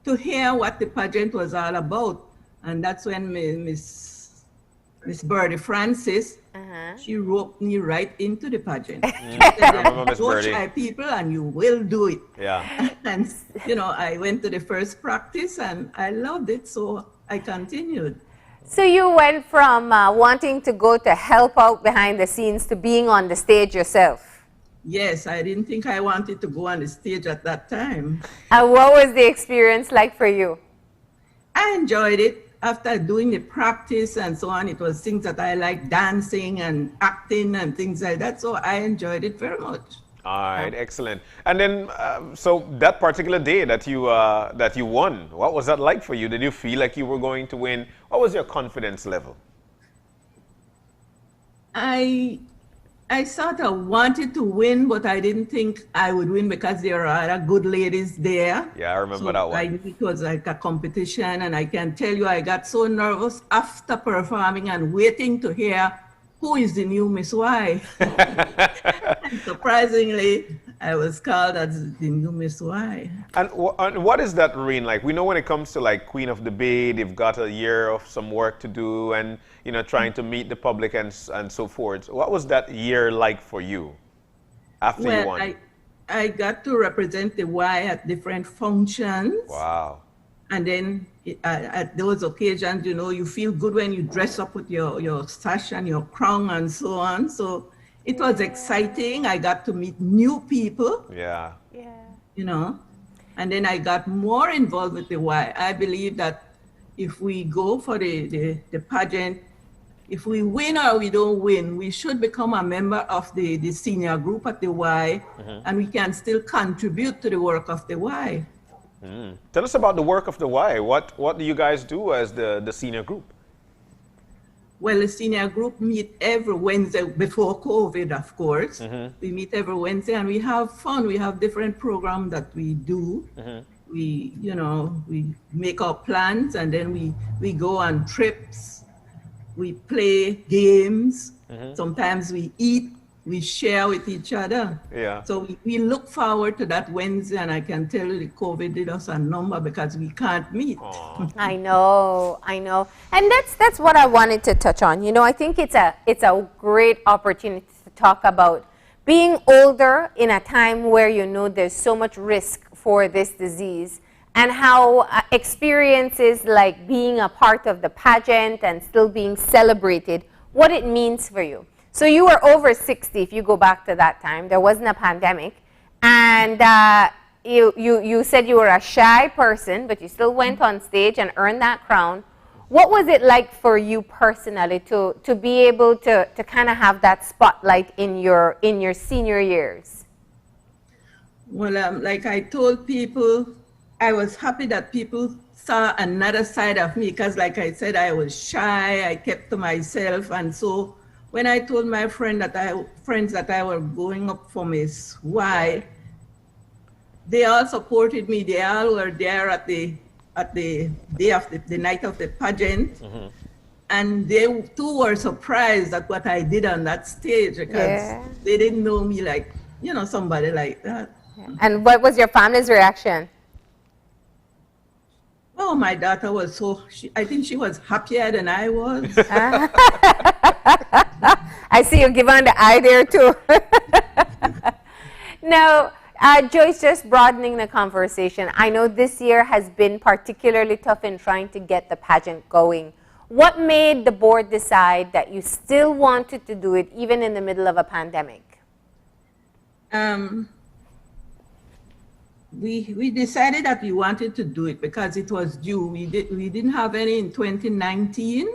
to hear what the pageant was all about. And that's when Miss Birdie Francis, she roped me right into the pageant. Go try people and you will do it. Yeah. And, I went to the first practice and I loved it, so I continued. So you went from wanting to go to help out behind the scenes to being on the stage yourself. Yes, I didn't think I wanted to go on the stage at that time. And what was the experience like for you? I enjoyed it. After doing the practice and so on, it was things that I like, dancing and acting and things like that. So I enjoyed it very much. All right, excellent. And then, so that particular day that you won, what was that like for you? Did you feel like you were going to win? What was your confidence level? I sort of wanted to win, but I didn't think I would win because there are other good ladies there. Yeah, I remember that one. I knew it was like a competition, and I can tell you I got so nervous after performing and waiting to hear who is the new Miss Y. And surprisingly, I was called as the new Miss Y. And what is that reign like? We know when it comes to like Queen of the Bay, they've got a year of some work to do and, trying to meet the public and so forth. What was that year like for you after you won? I got to represent the Y at different functions. Wow. And then at those occasions, you feel good when you dress up with your sash and your crown and so on. So it was exciting. I got to meet new people. Yeah. And then I got more involved with the Y. I believe that if we go for the pageant, if we win or we don't win, we should become a member of the senior group at the Y, and we can still contribute to the work of the Y. Tell us about the work of the Y. What do you guys do as the senior group? Well, the senior group meet every Wednesday before COVID, of course. We meet every Wednesday and we have fun. We have different programs that we do. We, you know, we make our plans and then we go on trips. We play games. Sometimes we eat. We share with each other. Yeah. So we look forward to that Wednesday, and I can tell you the COVID did us a number because we can't meet. I know. And that's what I wanted to touch on. You know, I think it's a great opportunity to talk about being older in a time where you know there's so much risk for this disease, and how experiences like being a part of the pageant and still being celebrated, what it means for you. So you were over 60 if you go back to that time. There wasn't a pandemic. And you said you were a shy person, but you still went on stage and earned that crown. What was it like for you personally to be able to kind of have that spotlight in your senior years? Well, like I told people, I was happy that people saw another side of me because, like I said, I was shy. I kept to myself, and so when I told my friends that I were going up for Miss Y, they all supported me. They all were there at the day of the night of the pageant, and they too were surprised at what I did on that stage because they didn't know me like, you know, somebody like that. And what was your family's reaction? Oh, my daughter was I think she was happier than I was. I see you give on the eye there too. Now, Joyce, just broadening the conversation, I know this year has been particularly tough in trying to get the pageant going. What made the board decide that you still wanted to do it even in the middle of a pandemic? We decided that we wanted to do it because it was due. We didn't have any in 2019,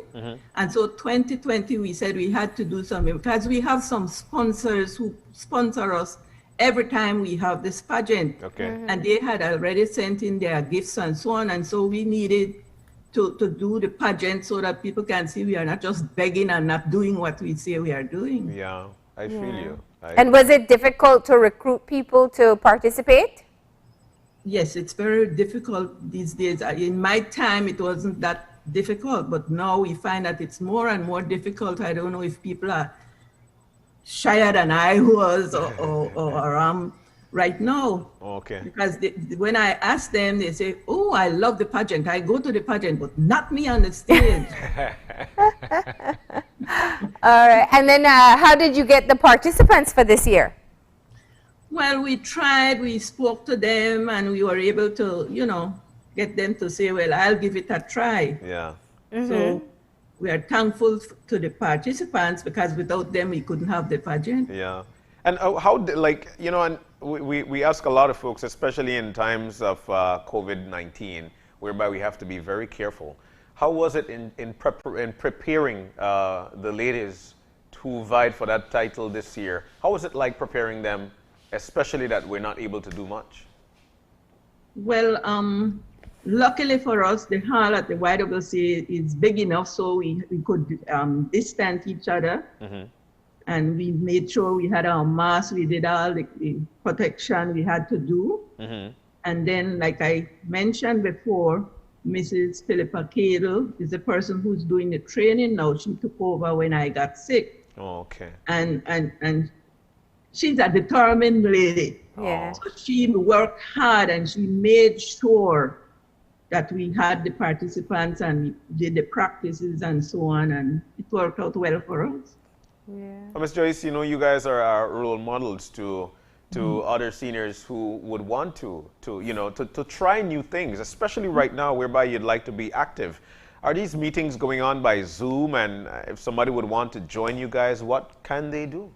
and so 2020 we said we had to do something because we have some sponsors who sponsor us every time we have this pageant. And they had already sent in their gifts and so on, and so we needed to do the pageant so that people can see we are not just begging and not doing what we say we are doing. Yeah, I feel you. And was it difficult to recruit people to participate? Yes, it's very difficult these days. In my time, it wasn't that difficult, but now we find that it's more and more difficult. I don't know if people are shyer than I was or am right now. Because when I ask them, they say, oh, I love the pageant. I go to the pageant, but not me on the stage. All right. And then how did you get the participants for this year? Well, we tried, we spoke to them, and we were able to, you know, get them to say, well, I'll give it a try. Yeah. So we are thankful to the participants because without them, we couldn't have the pageant. Yeah. And how, like, you know, and we ask a lot of folks, especially in times of COVID-19, whereby we have to be very careful. How was it in preparing the ladies who vied for that title this year? How was it like preparing them, especially that we're not able to do much? Well, luckily for us, the hall at the YWC is big enough so we could distance each other. And we made sure we had our masks, we did all the protection we had to do. And then, like I mentioned before, Mrs. Philippa Cadle is the person who's doing the training now. She took over when I got sick. And she's a determined lady. So she worked hard and she made sure that we had the participants and did the practices and so on, and it worked out well for us. Ms. Joyce, you know, you guys are our role models to other seniors who would want to try new things, especially right now whereby you'd like to be active. Are these meetings going on by Zoom? And if somebody would want to join you guys, what can they do?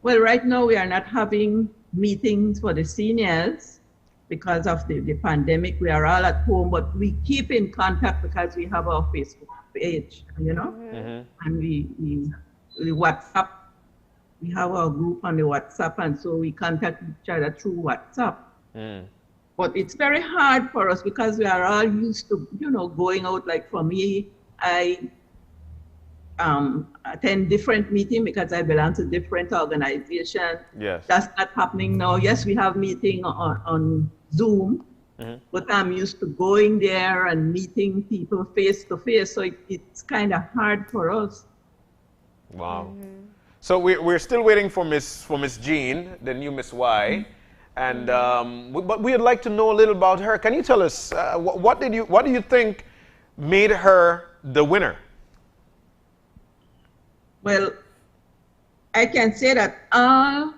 Well, right now we are not having meetings for the seniors because of the pandemic. We are all at home, but we keep in contact because we have our Facebook page, you know, and we WhatsApp. We have our group on the WhatsApp, and so we contact each other through WhatsApp. But it's very hard for us because we are all used to, you know, going out. Like for me, I attend different meetings because I belong to different organizations. Yes. That's not happening now. Yes, we have meeting on Zoom, but I'm used to going there and meeting people face to face. So it's kind of hard for us. Wow. So we're still waiting for Miss Jean, the new Miss Y, and but we'd like to know a little about her. Can you tell us what do you think made her the winner? Well, I can say that all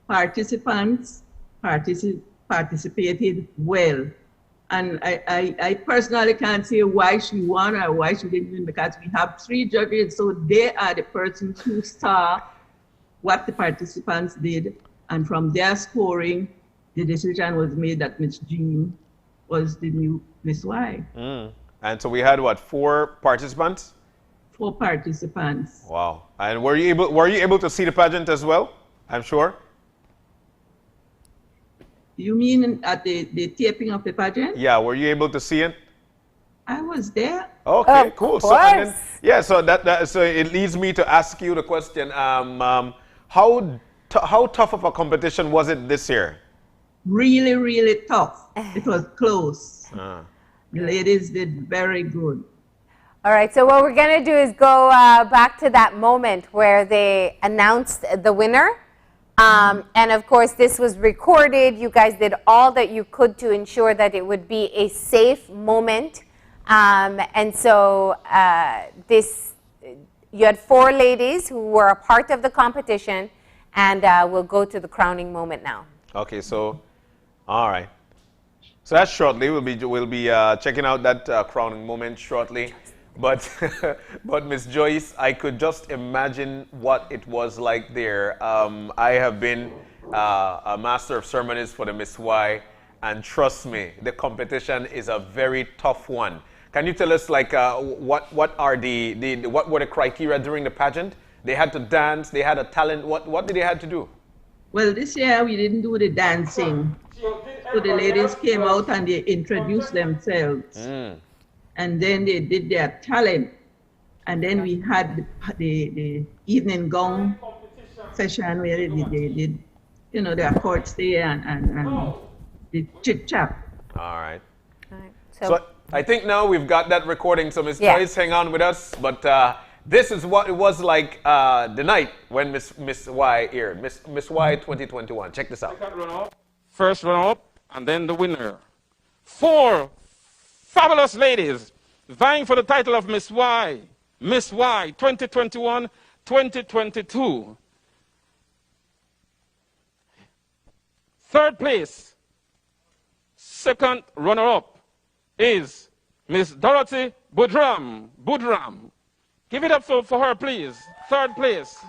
participants participated well. And I personally can't say why she won or why she didn't win, because we have 3 judges, so they are the persons who saw what the participants did, and from their scoring, the decision was made that Miss Jean was the new Miss Y. And so we had what, 4 participants? 4 participants. Wow! And were you able to see the pageant as well? I'm sure. You mean at the taping of the pageant? Yeah, were you able to see it? I was there. Okay, cool. Of So, and then, course. yeah, so so it leads me to ask you the question: how tough of a competition was it this year? Really, really tough. It was close. The ladies did very good. All right, so what we're going to do is go back to that moment where they announced the winner. And of course, this was recorded. You guys did all that you could to ensure that it would be a safe moment. And so you had 4 ladies who were a part of the competition, and we'll go to the crowning moment now. Okay, so, all right. So that's shortly. We'll be checking out that crowning moment shortly. But but Miss Joyce, I could just imagine what it was like there. I have been a master of ceremonies for the Miss Y, and trust me, the competition is a very tough one. Can you tell us, like, what were the criteria during the pageant? They had to dance. They had a talent. What did they have to do? Well, this year we didn't do the dancing. So the ladies came out and they introduced themselves. And then they did their talent. And then we had the evening gown session where they did, you know, their court stay and the chit-chat. All right. So I think now we've got that recording. So Miss Joyce, hang on with us. But this is what it was like the night when Miss Y aired. Miss Y 2021. Check this out. First runner-up, and then the winner. 4 fabulous ladies vying for the title of Miss Y 2021-2022. Third place, second runner-up is Miss Dorothy Budram. Give it up for her, please. Third place.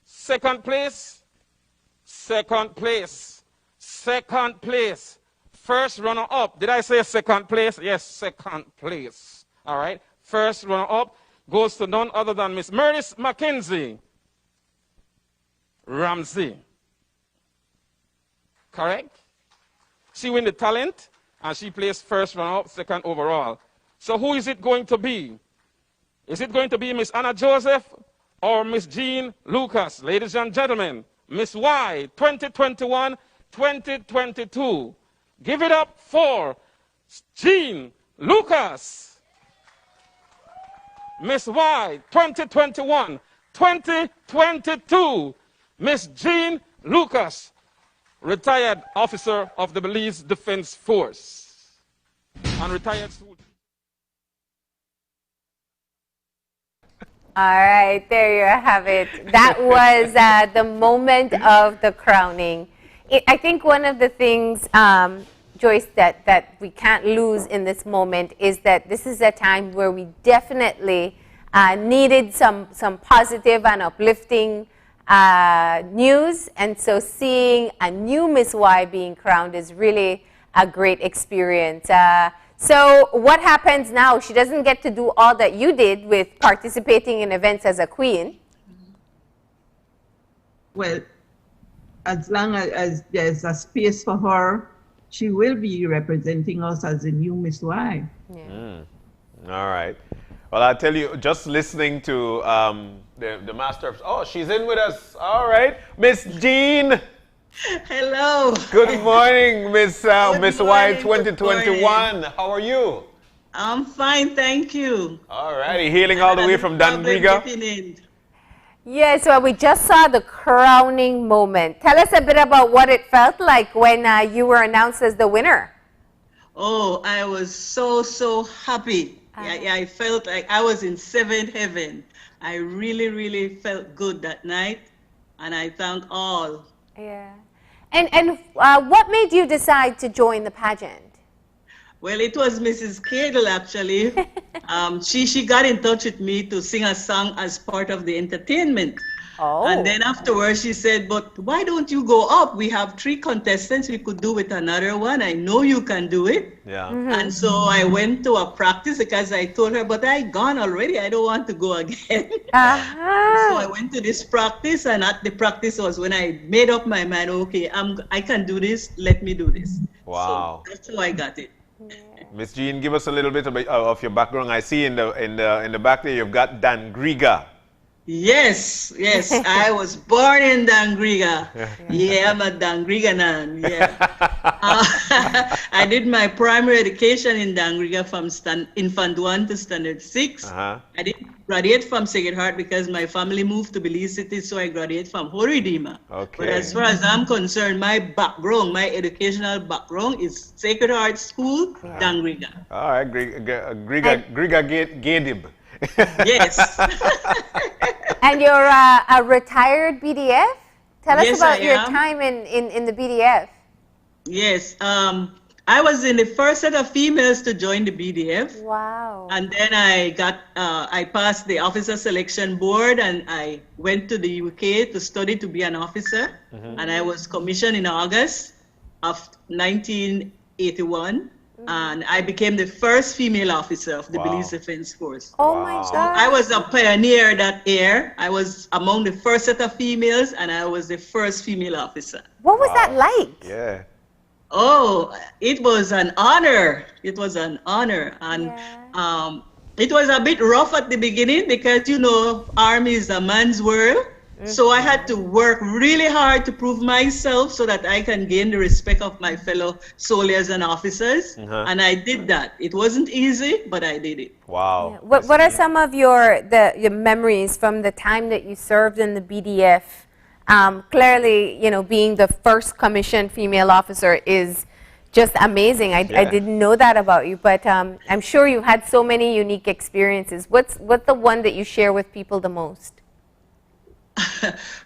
Second place. First runner-up. Did I say second place? Yes, second place. All right. First runner-up goes to none other than Miss Myrtis Mackenzie Ramsey. Correct? She win the talent, and she placed first runner-up, second overall. So who is it going to be? Is it going to be Miss Anna Joseph or Miss Jean Lucas? Ladies and gentlemen, Miss Y 2021-2022. Give it up for Jean Lucas. Miss Y 2021-2022. Miss Jean Lucas, retired officer of the Belize Defense Force and retired school. All right, there you have it. That was the moment of the crowning. I think one of the things, Joyce, that we can't lose in this moment is that this is a time where we definitely needed some positive and uplifting news. And so seeing a new Miss Y being crowned is really a great experience. So what happens now? She doesn't get to do all that you did with participating in events as a queen. Well, as long as there's a space for her, she will be representing us as the new Miss Y. All right. Well, I'll tell you, just listening to the master of... Oh, she's in with us. All right. Miss Jean. Hello. Good morning, Miss Miss Y morning, 2021. How are you? I'm fine, thank you. All righty. Hailing all the way from Dangriga. Yes, well, we just saw the crowning moment. Tell us a bit about what it felt like when you were announced as the winner. Oh, I was so happy. I felt like I was in seventh heaven. I really felt good that night, and I thank all. Yeah. And what made you decide to join the pageant? Well, it was Mrs. Cadle, actually. She got in touch with me to sing a song as part of the entertainment. Oh. And then afterwards she said, but why don't you go up? We have 3 contestants. We could do with another one. I know you can do it. Yeah. And so I went to a practice because I told her, but I gone already. I don't want to go again. So I went to this practice, and at the practice was when I made up my mind, okay, I can do this. Let me do this. Wow. So that's how I got it. Miss Jean, give us a little bit of your background. I see in the back there you've got Dangriga. Yes, I was born in Dangriga. Yeah, I'm a Dangriganan. Yeah. I did my primary education in Dangriga from infant 1 to standard 6. I didn't graduate from Sacred Heart because my family moved to Belize City, so I graduated from Horidima. Okay. But as far as I'm concerned, my background, my educational background is Sacred Heart School, Dangriga. All right, Griga Gadib. Yes. And you're a retired BDF? Tell us about your am. time in the BDF. Yes. I was in the first set of females to join the BDF. Wow. And then I passed the officer selection board, and I went to the UK to study to be an officer. And I was commissioned in August of 1981. And I became the first female officer of the Belize Defense Force. Oh my God. So I was a pioneer that year. I was among the first set of females, and I was the first female officer. What was that like? Yeah. Oh, it was an honor. It was an honor. And it was a bit rough at the beginning because, you know, Army is a man's world. So I had to work really hard to prove myself so that I can gain the respect of my fellow soldiers and officers. And I did that. It wasn't easy, but I did it. Wow. Yeah. What are some of your memories from the time that you served in the BDF? Clearly, you know, being the first commissioned female officer is just amazing. I didn't know that about you, but I'm sure you had so many unique experiences. What's the one that you share with people the most?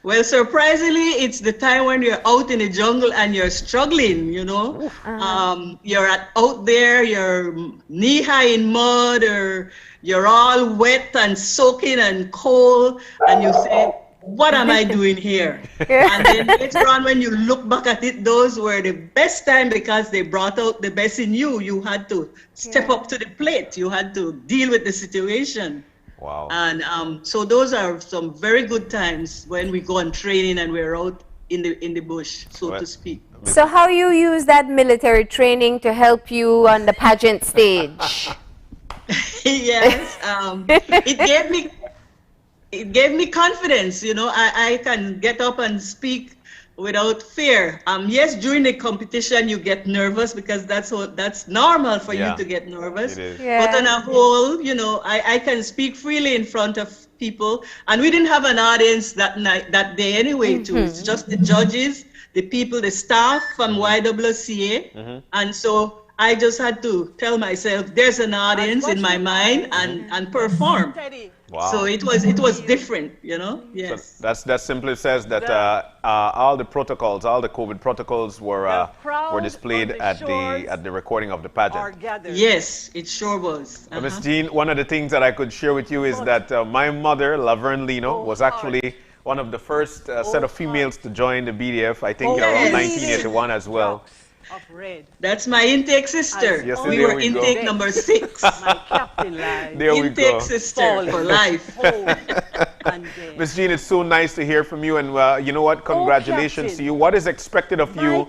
Well, surprisingly, it's the time when you're out in the jungle and you're struggling, you know. You're out there, you're knee-high in mud, or you're all wet and soaking and cold, and you say, what am I doing here? And then later on, when you look back at it, those were the best time because they brought out the best in you. You had to step up to the plate. You had to deal with the situation. Wow. And so those are some very good times when we go on training and we're out in the bush, so to speak. So how you use that military training to help you on the pageant stage? Yes, it gave me confidence. You know, I can get up and speak without fear. Yes, during the competition you get nervous because that's normal for you to get nervous. But on a whole, you know, I can speak freely in front of people, and we didn't have an audience that day anyway. Too, it's just the judges, the people, the staff from YWCA, and so I just had to tell myself there's an audience in my mind and perform. Wow. So it was different, you know. Yes. So that simply says that all the protocols, all the COVID protocols were displayed at the recording of the pageant. Yes, it sure was. Ms. Jean, one of the things that I could share with you is that my mother, Laverne Lino, was actually one of the first set of females to join the BDF. I think around 1981 as well. of red. That's my intake sister. Yes, we there were we go. intake number 6. My captain line. There we Intake go. sister for life. Miss Jean, it's so nice to hear from you, and you know what? Congratulations to you. What is expected of you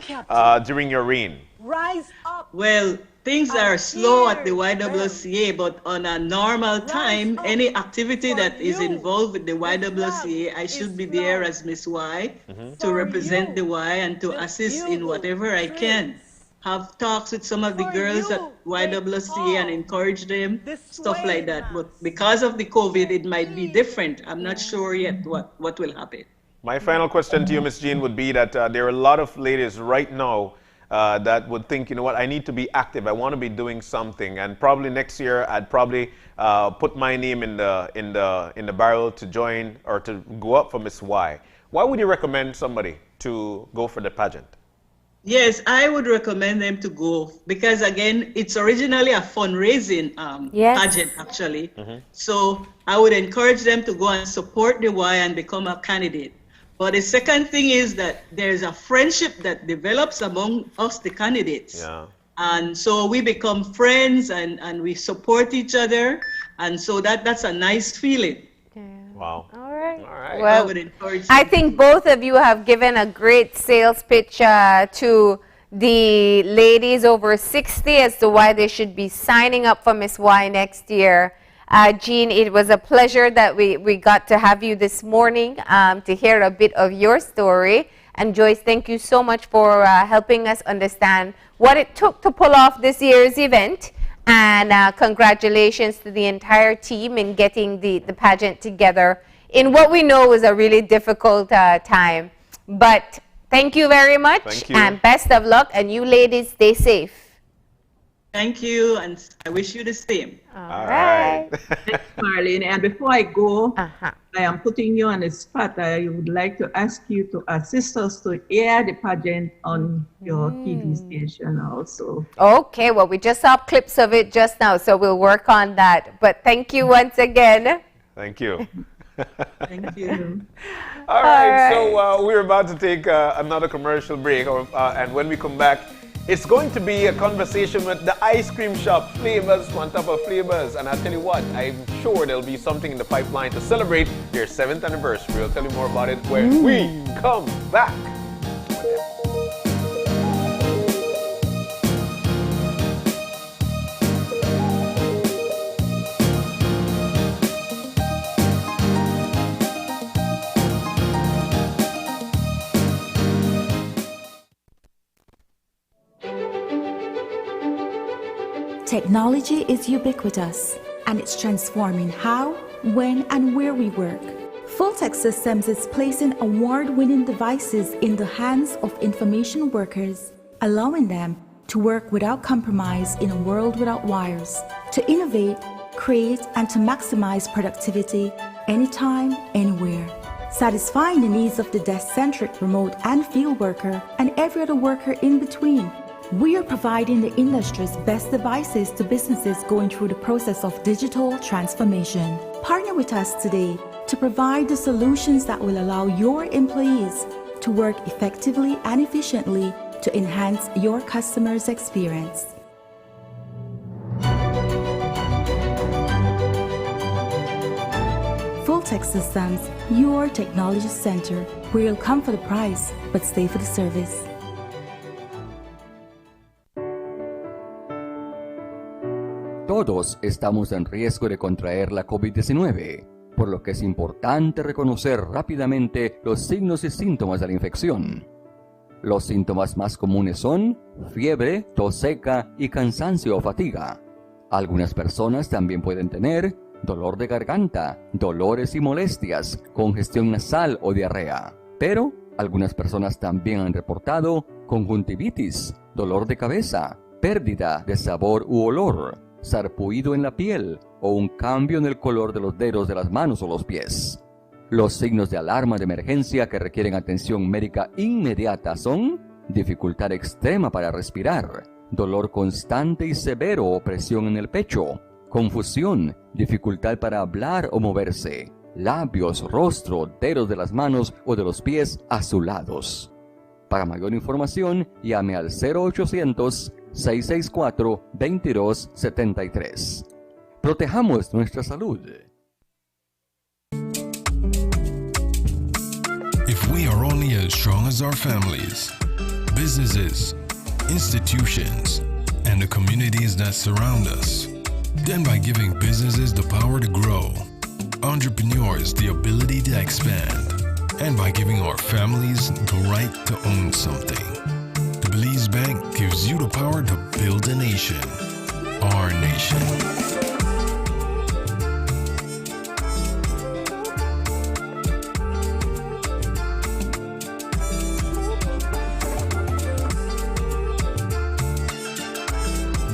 during your reign? Rise up. Well, things are slow at the YWCA, but on a normal time, any activity that is involved with the YWCA, I should be there as Miss Y to represent the Y and to assist in whatever I can. Have talks with some of the girls at YWCA and encourage them, stuff like that. But because of the COVID, it might be different. I'm not sure yet what will happen. My final question to you, Miss Jean, would be that there are a lot of ladies right now that would think, you know what, I need to be active. I want to be doing something, and probably next year I'd probably put my name in the barrel to join or to go up for Miss Y. Why would you recommend somebody to go for the pageant? Yes, I would recommend them to go because, again, it's originally a fundraising pageant, actually. So I would encourage them to go and support the Y and become a candidate. But the second thing is that there's a friendship that develops among us, the candidates. Yeah. And so we become friends and we support each other. And so that's a nice feeling. Wow. All right. I would encourage I think both of you have given a great sales pitch to the ladies over 60 as to why they should be signing up for Miss Y next year. Jean, it was a pleasure that we got to have you this morning to hear a bit of your story. And Joyce, thank you so much for helping us understand what it took to pull off this year's event. And congratulations to the entire team in getting the pageant together in what we know was a really difficult time. But thank you very much. Thank you. And best of luck. And you ladies, stay safe. Thank you, and I wish you the same. All right. Thanks, Marlene. And before I go, I am putting you on the spot. I would like to ask you to assist us to air the pageant on your TV station also. Okay, well, we just saw clips of it just now, so we'll work on that. But thank you once again. Thank you. Thank you. All right, so we're about to take another commercial break, and when we come back, it's going to be a conversation with the ice cream shop, Flavors on top of Flavors. And I'll tell you what, I'm sure there'll be something in the pipeline to celebrate their 7th anniversary. We'll tell you more about it when we come back. Technology is ubiquitous, and it's transforming how, when, and where we work. Fulltech Systems is placing award-winning devices in the hands of information workers, allowing them to work without compromise in a world without wires, to innovate, create, and to maximize productivity anytime, anywhere. Satisfying the needs of the desk-centric remote and field worker and every other worker in between. We are providing the industry's best devices to businesses going through the process of digital transformation. Partner with us today to provide the solutions that will allow your employees to work effectively and efficiently to enhance your customers' experience. Fulltech Systems, your technology center, where you'll come for the price, but stay for the service. Todos estamos en riesgo de contraer la COVID-19, por lo que es importante reconocer rápidamente los signos y síntomas de la infección. Los síntomas más comunes son fiebre, tos seca y cansancio o fatiga. Algunas personas también pueden tener dolor de garganta, dolores y molestias, congestión nasal o diarrea. Pero algunas personas también han reportado conjuntivitis, dolor de cabeza, pérdida de sabor u olor, sarpullido en la piel o un cambio en el color de los dedos de las manos o los pies. Los signos de alarma de emergencia que requieren atención médica inmediata son dificultad extrema para respirar, dolor constante y severo o presión en el pecho, confusión, dificultad para hablar o moverse, labios, rostro, dedos de las manos o de los pies azulados. Para mayor información, llame al 0800-664-2273. Protejamos nuestra salud. If we are only as strong as our families, businesses, institutions, and the communities that surround us, then by giving businesses the power to grow, entrepreneurs the ability to expand, and by giving our families the right to own something, the Belize Bank gives you the power to build a nation, our nation.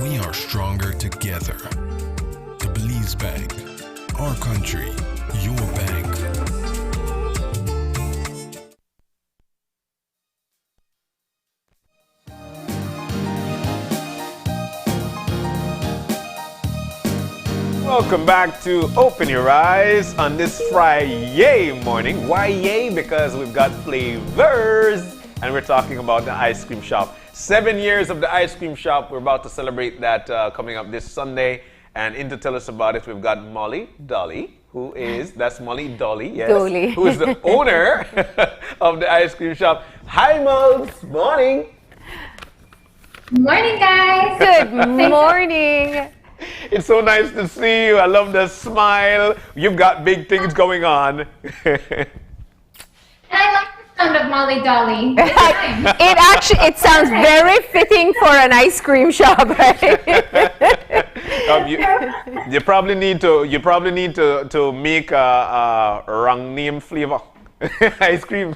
We are stronger together. The Belize Bank. Our country. Your bank. Welcome back to Open Your Eyes on this Friday morning. Why yay? Because we've got flavors and we're talking about the ice cream shop. 7 years of the ice cream shop. We're about to celebrate that coming up this Sunday. And in to tell us about it, we've got Molly Dolly, that's Molly Dolly, yes, Dolly. who is the owner of the ice cream shop. Hi, Mols. Morning. Morning, guys. Good morning. It's so nice to see you. I love the smile. You've got big things going on. And I like the sound of Molly Dolly. It sounds very fitting for an ice cream shop, right? You probably need to make a wrong name flavor ice cream.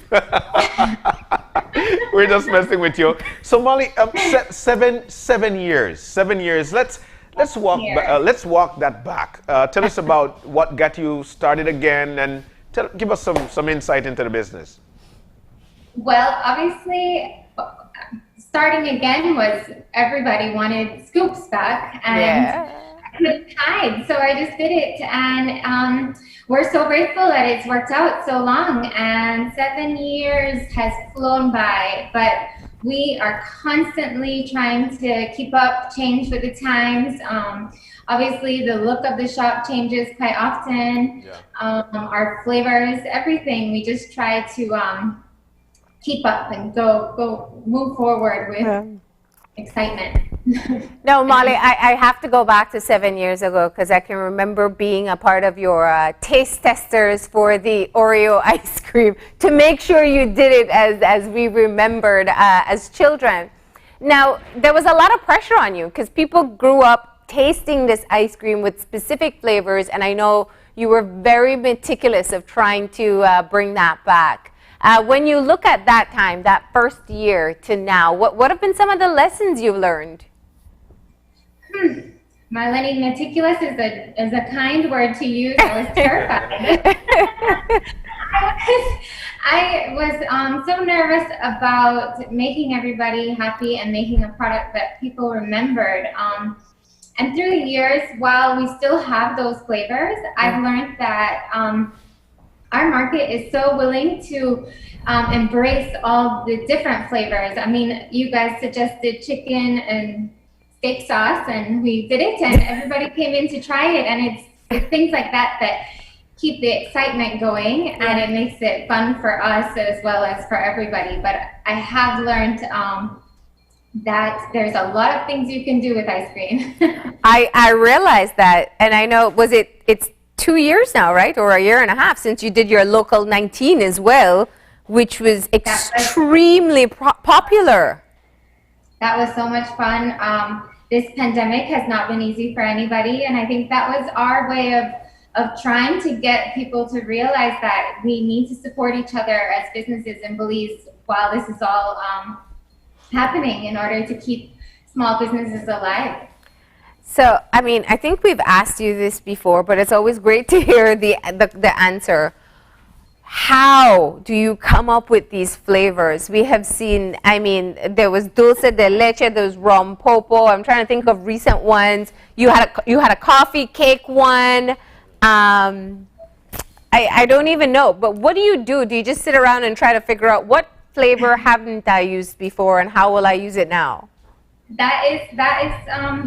We're just messing with you. So Molly, 7 years. Let's walk that back. Tell us about what got you started again, and give us some insight into the business. Well, obviously, starting again was everybody wanted scoops back, and I couldn't hide, so I just did it. And we're so grateful that it's worked out so long, and 7 years has flown by, but we are constantly trying to keep up, change with the times. Obviously, the look of the shop changes quite often. Our flavors, everything. We just try to keep up and go move forward with excitement. No, Molly, I have to go back to 7 years ago because I can remember being a part of your taste testers for the Oreo ice cream to make sure you did it as we remembered as children. Now, there was a lot of pressure on you because people grew up tasting this ice cream with specific flavors, and I know you were very meticulous of trying to bring that back. When you look at that time, that first year to now, what have been some of the lessons you've learned? Marlene, meticulous is a kind word to use. I was terrified. I was so nervous about making everybody happy and making a product that people remembered. And through the years, while we still have those flavors, I've learned that our market is so willing to embrace all the different flavors. I mean, you guys suggested chicken and steak sauce, and we did it, and everybody came in to try it, and it's things like that that keep the excitement going, and it makes it fun for us as well as for everybody. But I have learned that there's a lot of things you can do with ice cream. I realized that, and I know, it's 2 years now, right? Or a year and a half since you did your local 19 as well, which was extremely popular. That was so much fun. This pandemic has not been easy for anybody, and I think that was our way of trying to get people to realize that we need to support each other as businesses in Belize while this is all happening in order to keep small businesses alive. So, I mean, I think we've asked you this before, but it's always great to hear the answer. How do you come up with these flavors? We have seen, I mean, there was dulce de leche, there was rum popo. I'm trying to think of recent ones. You had a coffee cake one. I don't even know. But what do you do? Do you just sit around and try to figure out what flavor haven't I used before, and how will I use it now? That is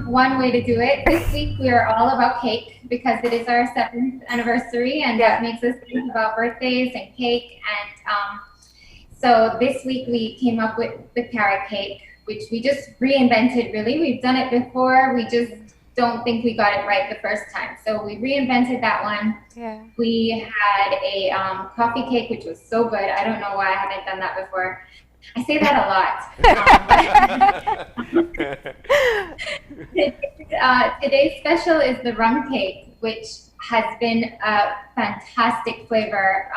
one way to do it. This week we are all about cake because it is our 7th anniversary, and that makes us think about birthdays and cake. And so this week we came up with the carrot cake, which we just reinvented. Really, we've done it before. We just don't think we got it right the first time. So we reinvented that one. Yeah. We had a coffee cake, which was so good. I don't know why I haven't done that before. I say that a lot. Today's special is the rum cake, which has been a fantastic flavor.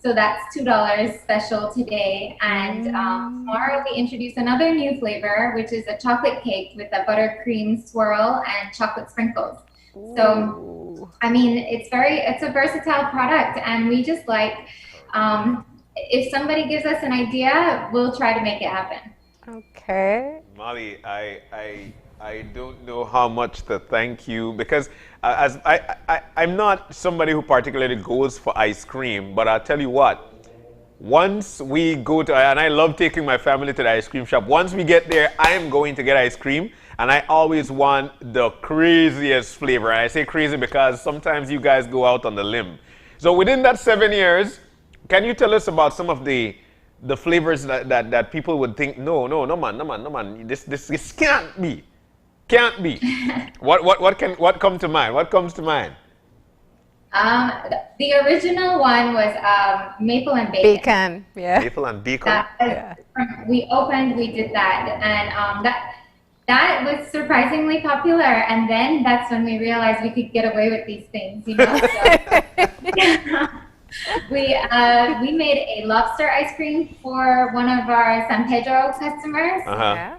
So that's $2 special today. And tomorrow we introduce another new flavor, which is a chocolate cake with a buttercream swirl and chocolate sprinkles. Ooh. So, I mean, it's a versatile product, and we just like, if somebody gives us an idea, we'll try to make it happen. Okay. Molly, I don't know how much to thank you, because as I'm not somebody who particularly goes for ice cream, but I'll tell you what, once we go to, and I love taking my family to the ice cream shop, once we get there, I am going to get ice cream, and I always want the craziest flavor. And I say crazy because sometimes you guys go out on the limb. So within that 7 years, can you tell us about some of the flavors that people would think, no man, this can't be. Can't be. What comes to mind? What comes to mind? The original one was maple and bacon. Bacon, yeah. Maple and bacon. We did that, and that was surprisingly popular. And then that's when we realized we could get away with these things, you know. So, we made a lobster ice cream for one of our San Pedro customers. Uh-huh.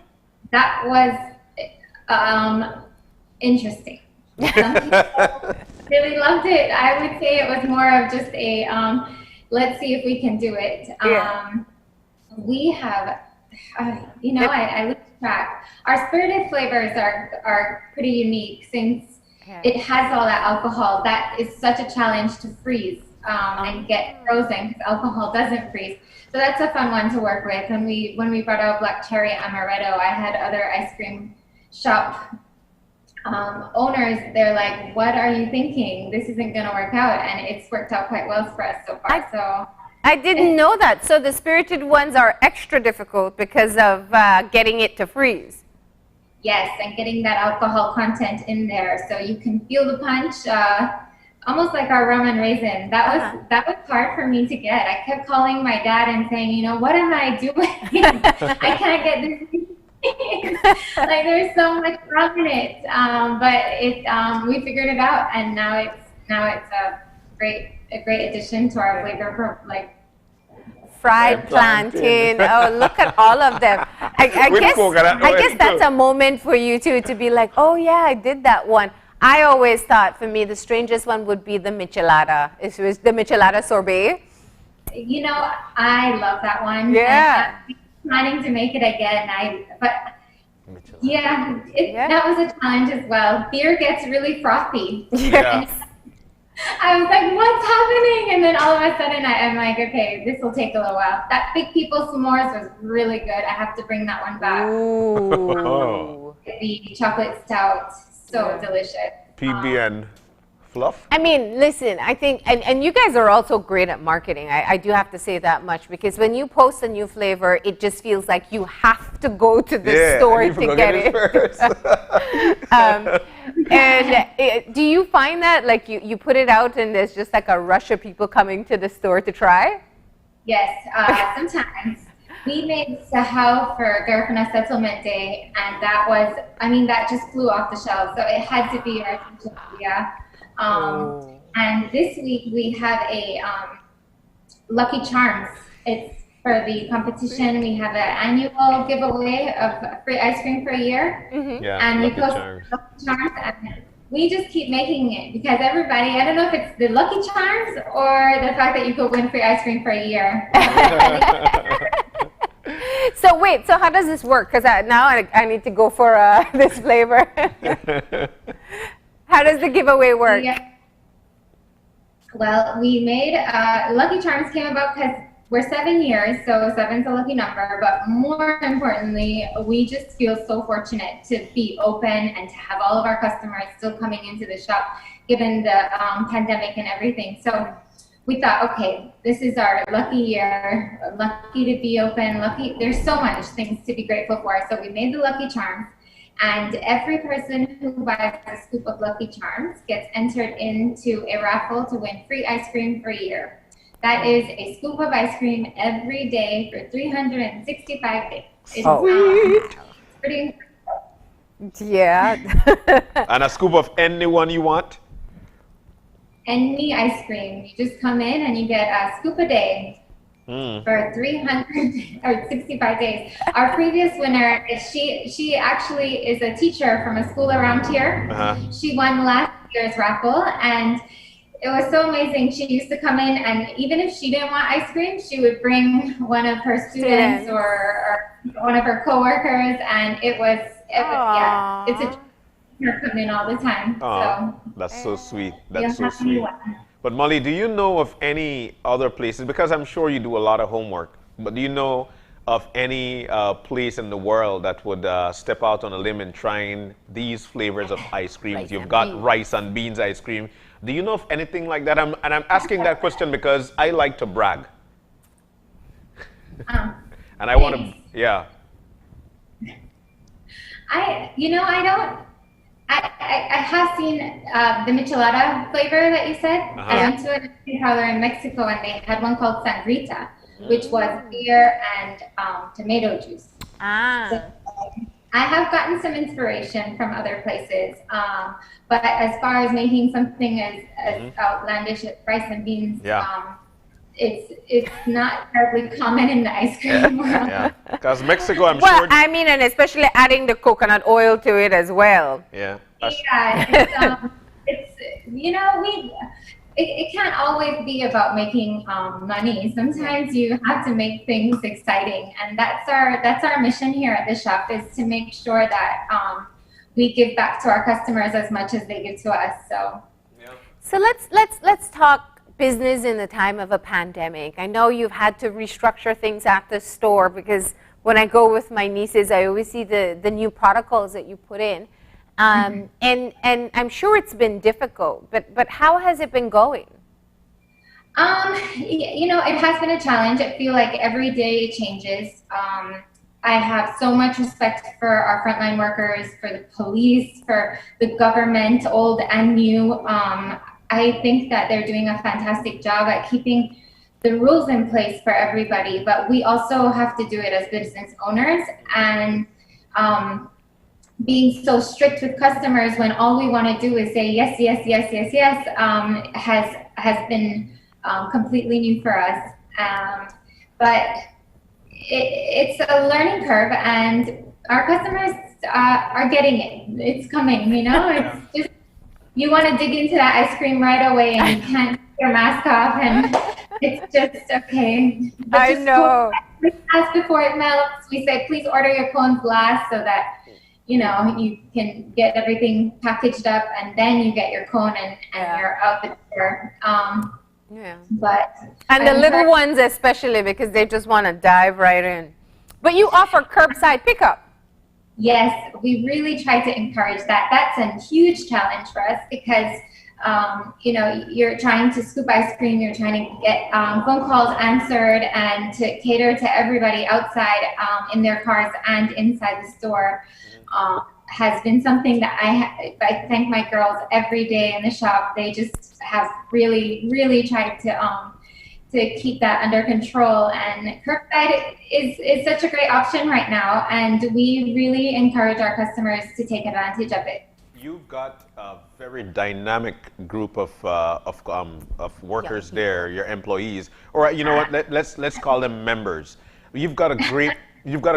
That was interesting. Some people really loved it. I would say it was more of just a let's see if we can do it. We have, I lose track. Our spirited flavors are pretty unique since it has all that alcohol. That is such a challenge to freeze and get frozen because alcohol doesn't freeze. So that's a fun one to work with. When we brought out Black Cherry Amaretto, I had other ice cream shop owners, they're like, what are you thinking? This isn't going to work out. And it's worked out quite well for us so far. I didn't know that. So the spirited ones are extra difficult because of getting it to freeze. Yes, and getting that alcohol content in there. So you can feel the punch, almost like our rum and raisin. That was hard for me to get. I kept calling my dad and saying, what am I doing? I can't get this. Like there's so much rum in it, but we figured it out, and now it's a great addition to our flavor, like fried plantain. Oh, look at all of them. I guess that's a moment for you too to be like, oh yeah, I did that one. I always thought for me the strangest one would be the michelada. It was the michelada sorbet. I love that one. Yeah. Planning to make it again, that was a challenge as well. Beer gets really frothy. Yeah. I was like, what's happening? And then all of a sudden I'm like, okay, this will take a little while. That Big People S'mores was really good. I have to bring that one back. Ooh. The chocolate stout, so delicious. PB&. Fluff? I mean, listen, I think, and you guys are also great at marketing. I do have to say that much, because when you post a new flavor, it just feels like you have to go to the store to get it. Do you find that, like, you put it out and there's just like a rush of people coming to the store to try? Yes, sometimes. We made Sahau for Garifuna Settlement Day, and that just flew off the shelves, so it had to be our idea. And this week we have a Lucky Charms. It's for the competition. We have an annual giveaway of free ice cream for a year. Mm-hmm. And we post Lucky Charms, and we just keep making it because everybody, I don't know if it's the Lucky Charms or the fact that you could win free ice cream for a year. So wait, so how does this work? Because now I need to go for this flavor. How does the giveaway work? Yeah. Well, we made Lucky Charms came about because we're 7 years, so 7's a lucky number, but more importantly, we just feel so fortunate to be open and to have all of our customers still coming into the shop, given the pandemic and everything. So we thought, okay, this is our lucky year, lucky to be open, lucky. There's so much things to be grateful for. So we made the Lucky Charms, and every person who buys a scoop of Lucky Charms gets entered into a raffle to win free ice cream for a year. That is a scoop of ice cream every day for 365 days. It's pretty incredible. Yeah. And a scoop of anyone you want? Any ice cream. You just come in and you get a scoop a day for 365 days. Our previous winner, she actually is a teacher from a school around here. She won last year's raffle, and it was so amazing. She used to come in, and even if she didn't want ice cream, she would bring one of her students or one of her coworkers, and it's a her come in all the time. So that's so sweet. That's so sweet. But Molly, do you know of any other places? Because I'm sure you do a lot of homework. But do you know of any place in the world that would step out on a limb and trying these flavors of ice creams? You've got rice and beans ice cream. Do you know of anything like that? I'm asking that question because I like to brag. And I want to, yeah. I have seen the michelada flavor that you said. I went to a parlor in Mexico, and they had one called sangrita, which was beer and tomato juice. So, I have gotten some inspiration from other places, but as far as making something as outlandish as rice and beans, it's not terribly common in the ice cream world. Yeah, because Mexico, I'm well, sure. I mean, and especially adding the coconut oil to it as well. Yeah. It can't always be about making money. Sometimes you have to make things exciting, and that's our mission here at the shop, is to make sure that we give back to our customers as much as they give to us. So let's talk business in the time of a pandemic. I know you've had to restructure things at the store, because when I go with my nieces, I always see the new protocols that you put in. And I'm sure it's been difficult, but how has it been going? It has been a challenge. I feel like every day it changes. I have so much respect for our frontline workers, for the police, for the government, old and new. I think that they're doing a fantastic job at keeping the rules in place for everybody, but we also have to do it as business owners, and being so strict with customers when all we want to do is say yes, yes, yes, yes, yes, has been completely new for us. But it's a learning curve, and our customers are getting it. It's coming, It's just, you want to dig into that ice cream right away, and you can't take your mask off, and it's just okay. But I know. As before it melts, we say please order your cones last, so that you can get everything packaged up, and then you get your cone, and you're out the door. And the little ones especially, because they just want to dive right in. But you offer curbside pickup. Yes, we really try to encourage that. That's a huge challenge for us, because you're trying to scoop ice cream, you're trying to get phone calls answered, and to cater to everybody outside in their cars and inside the store. Has been something that I thank my girls every day in the shop. They just have really, really tried to keep that under control, and curbside is such a great option right now, and we really encourage our customers to take advantage of it. You've got a very dynamic group of workers there, your employees, or you know what? Let's call them members. You've got a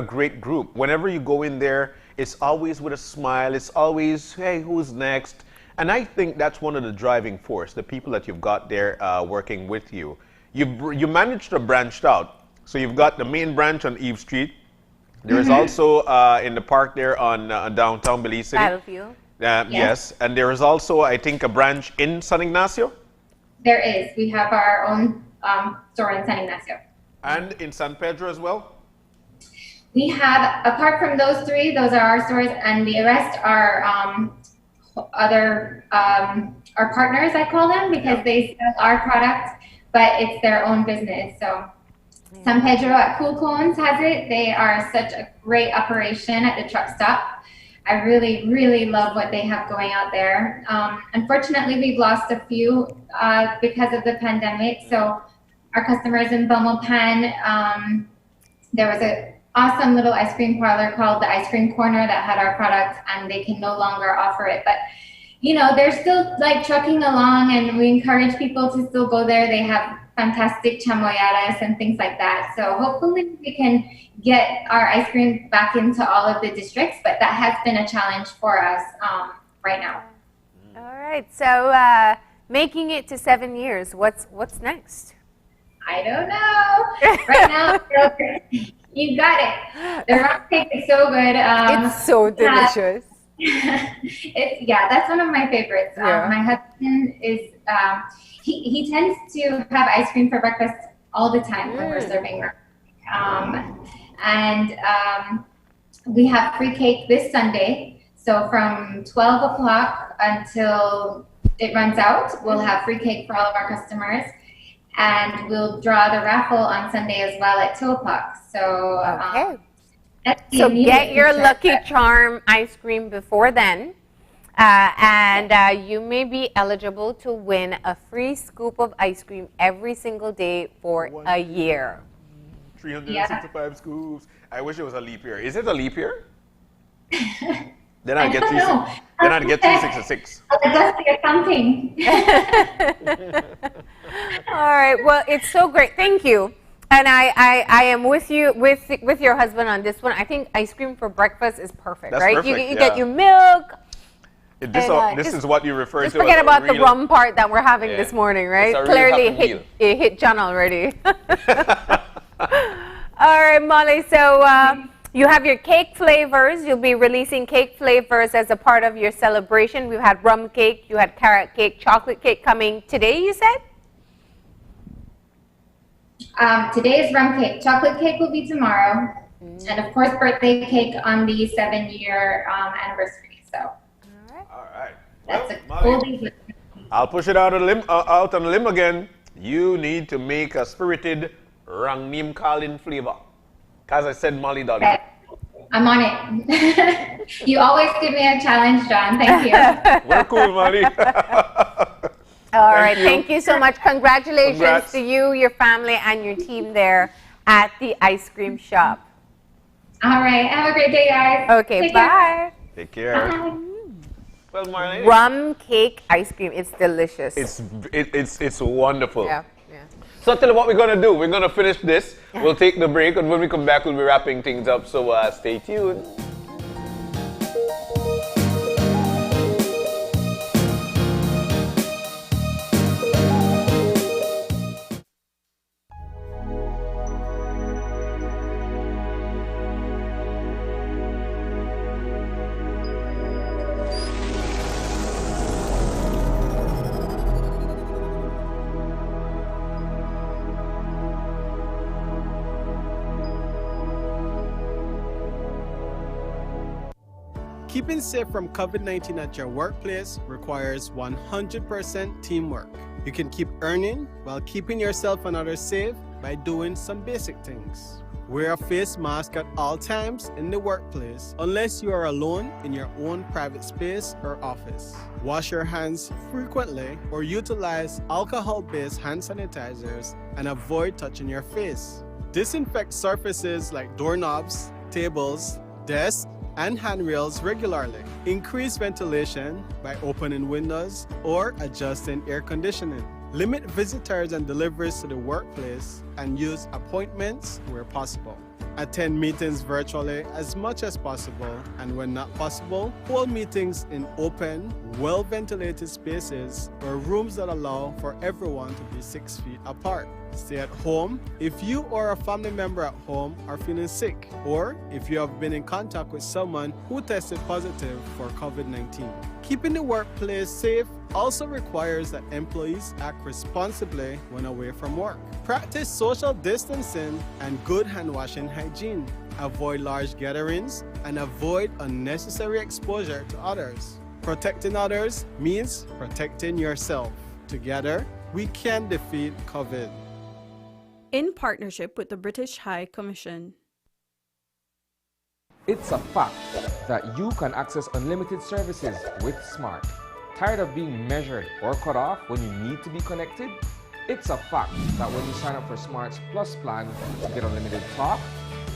great group. Whenever you go in there, it's always with a smile. It's always, hey, who's next? And I think that's one of the driving force, the people that you've got there working with you. You managed to branch out. So you've got the main branch on Eve Street. There is also in the park there on downtown Belize City. Battlefield. Yes, and there is also, I think, a branch in San Ignacio? There is. We have our own store in San Ignacio. And in San Pedro as well? We have, apart from those three, those are our stores, and the rest are our partners, I call them, because they sell our product, but it's their own business. So San Pedro at Cool Cones has it. They are such a great operation at the truck stop. I really, really love what they have going out there. Unfortunately, we've lost a few because of the pandemic. So our customers in Belmopan, there was an awesome little ice cream parlor called the Ice Cream Corner that had our product, and they can no longer offer it. But you know, they're still like trucking along, and we encourage people to still go there. They have fantastic chamoyadas and things like that. So hopefully we can get our ice cream back into all of the districts, but that has been a challenge for us right now. All right, so making it to 7 years, what's next? I don't know. Right now, you got it. The rock cake is so good. It's so delicious. That's one of my favorites. My husband is he tends to have ice cream for breakfast all the time when we're serving rock cake. We have free cake this Sunday. So from 12 o'clock until it runs out, we'll have free cake for all of our customers. And we'll draw the raffle on Sunday as well at 2 o'clock. So, so get your Lucky Charm ice cream before then. And you may be eligible to win a free scoop of ice cream every single day for a year. 365 scoops. I wish it was a leap year. Is it a leap year? Then I'd get 366. Just the accounting. All right. Well, it's so great. Thank you. And I am with you with your husband on this one. I think ice cream for breakfast is perfect, That's right? perfect, You get your milk. This is what you refer to. Just forget about the rum part that we're having this morning, right? Clearly, it hit John already. All right, Molly. So you have your cake flavors. You'll be releasing cake flavors as a part of your celebration. We've had rum cake. You had carrot cake, chocolate cake coming today, you said? Today is rum cake. Chocolate cake will be tomorrow. And of course, birthday cake on the 7-year anniversary. So, all right. That's a cool day. I'll push it out on a limb again. You need to make a spirited Rangnim Kalin flavor. Because I said Molly Dolly. Okay. I'm on it. You always give me a challenge, John. Thank you. We're cool, Molly. All right, thank you so much. Congratulations to you, your family, and your team there at the ice cream shop. All right, have a great day, guys. Okay, Take bye. Care. Take care. Bye. Well, Marlene, rum cake ice cream, it's delicious. It's wonderful. Yeah. So tell you what we're going to do. We're going to finish this. We'll take the break, and when we come back, we'll be wrapping things up. So stay tuned. Keeping safe from COVID-19 at your workplace requires 100% teamwork. You can keep earning while keeping yourself and others safe by doing some basic things. Wear a face mask at all times in the workplace unless you are alone in your own private space or office. Wash your hands frequently or utilize alcohol-based hand sanitizers and avoid touching your face. Disinfect surfaces like doorknobs, tables, desks, and handrails regularly. Increase ventilation by opening windows or adjusting air conditioning. Limit visitors and deliveries to the workplace and use appointments where possible. Attend meetings virtually as much as possible, and when not possible, hold meetings in open, well-ventilated spaces or rooms that allow for everyone to be 6 feet apart. Stay at home if you or a family member at home are feeling sick, or if you have been in contact with someone who tested positive for COVID-19. Keeping the workplace safe also requires that employees act responsibly when away from work. Practice social distancing and good hand washing hygiene. Avoid large gatherings and avoid unnecessary exposure to others. Protecting others means protecting yourself. Together, we can defeat COVID. In partnership with the British High Commission. It's a fact that you can access unlimited services with Smart. Tired of being measured or cut off when you need to be connected? It's a fact that when you sign up for Smart's Plus plan, you get unlimited talk,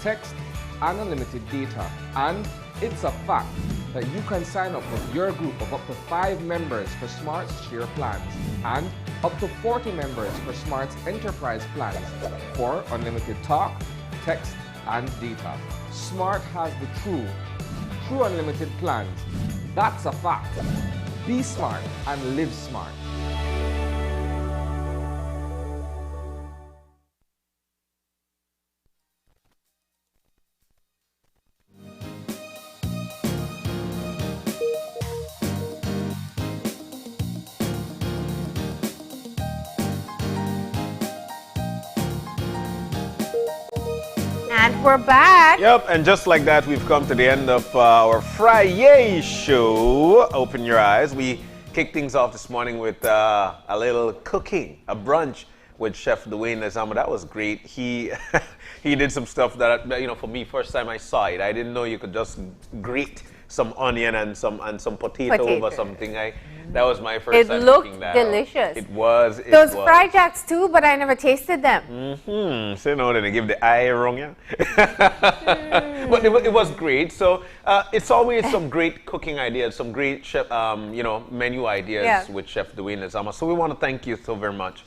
text, and unlimited data. And it's a fact that you can sign up with your group of up to 5 members for Smart's Share plans and up to 40 members for Smart's Enterprise plans for unlimited talk, text, and data. Smart has the true unlimited plans. That's a fact. Be smart and live smart. And we're back. Yep, and just like that, we've come to the end of our Friday show. Open your eyes. We kicked things off this morning with a little cooking, a brunch with Chef Dwayne Nazama. That was great. He he did some stuff that, you know, for me, first time I saw it, I didn't know you could just grate some onion and some potato over something. That was my first time cooking that. It looked delicious. It was. Those fried jacks too, but I never tasted them. So no, then they give the eye wrong, yeah. But it was great. So it's always some great cooking ideas, some great chef, menu ideas with Chef Dwayne Nazama. So we want to thank you so very much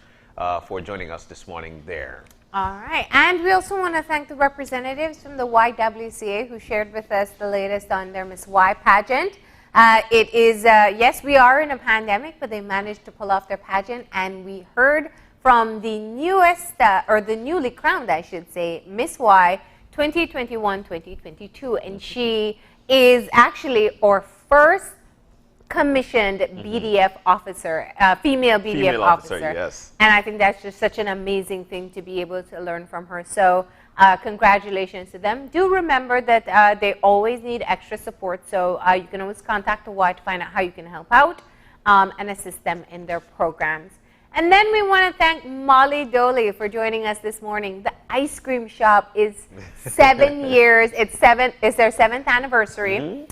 for joining us this morning there. All right, and we also want to thank the representatives from the YWCA who shared with us the latest on their Miss Y pageant. It is, yes, we are in a pandemic, but they managed to pull off their pageant, and we heard from the newest, or the newly crowned, I should say, Miss Y 2021-2022, and she is actually our first commissioned BDF officer, female BDF officer. Yes. And I think that's just such an amazing thing to be able to learn from her. So congratulations to them. Do remember that they always need extra support. So you can always contact the Y to find out how you can help out and assist them in their programs. And then we want to thank Molly Doley for joining us this morning. The ice cream shop is 7 years. It's their 7th anniversary.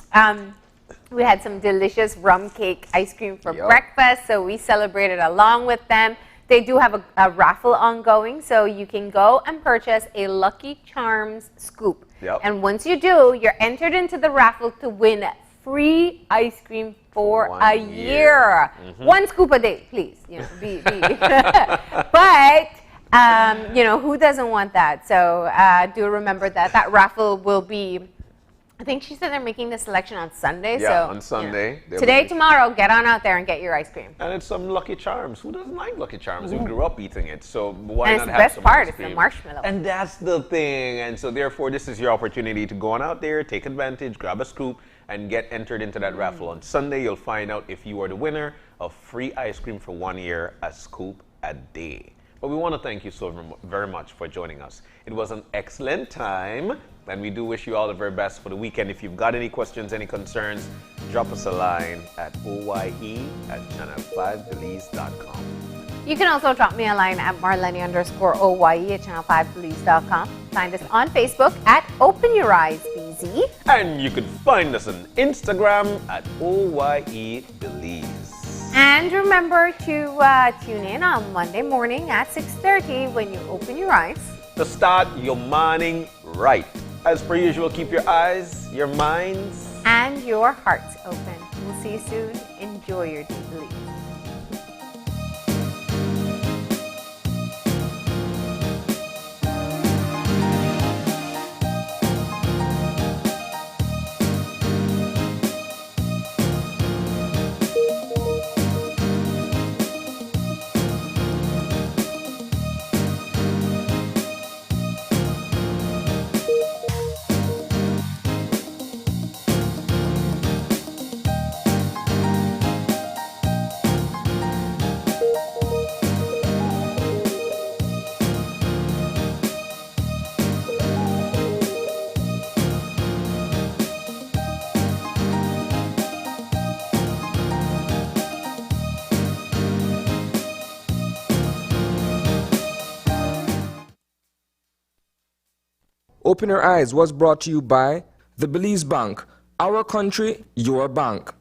We had some delicious rum cake ice cream for breakfast, so we celebrated along with them. They do have a raffle ongoing, so you can go and purchase a Lucky Charms scoop. And once you do, you're entered into the raffle to win free ice cream for a year. One scoop a day, please. You know, but you know, who doesn't want that? So do remember that raffle will be, I think she said they're making the selection on Sunday. Yeah, so, on Sunday. You know, today, tomorrow, get on out there and get your ice cream. And it's some Lucky Charms. Who doesn't like Lucky Charms? We grew up eating it, so why and not it's have the best some part, ice cream? it's the marshmallow. And that's the thing. And so therefore, this is your opportunity to go on out there, take advantage, grab a scoop, and get entered into that raffle. On Sunday, you'll find out if you are the winner of free ice cream for 1 year, a scoop a day. But we want to thank you so very much for joining us. It was an excellent time, and we do wish you all the very best for the weekend. If you've got any questions, any concerns, drop us a line at oye@channel5belize.com. You can also drop me a line at marlene_oye@channel5belize.com. Find us on Facebook at Open Your Eyes BZ. And you can find us on Instagram at oye_belize. And remember to tune in on Monday morning at 6:30 when you open your eyes. To start your morning right. As per usual, keep your eyes, your minds, and your hearts open. We'll see you soon. Enjoy your deep belief. Open Your Eyes was brought to you by the Belize Bank. Our country, your bank.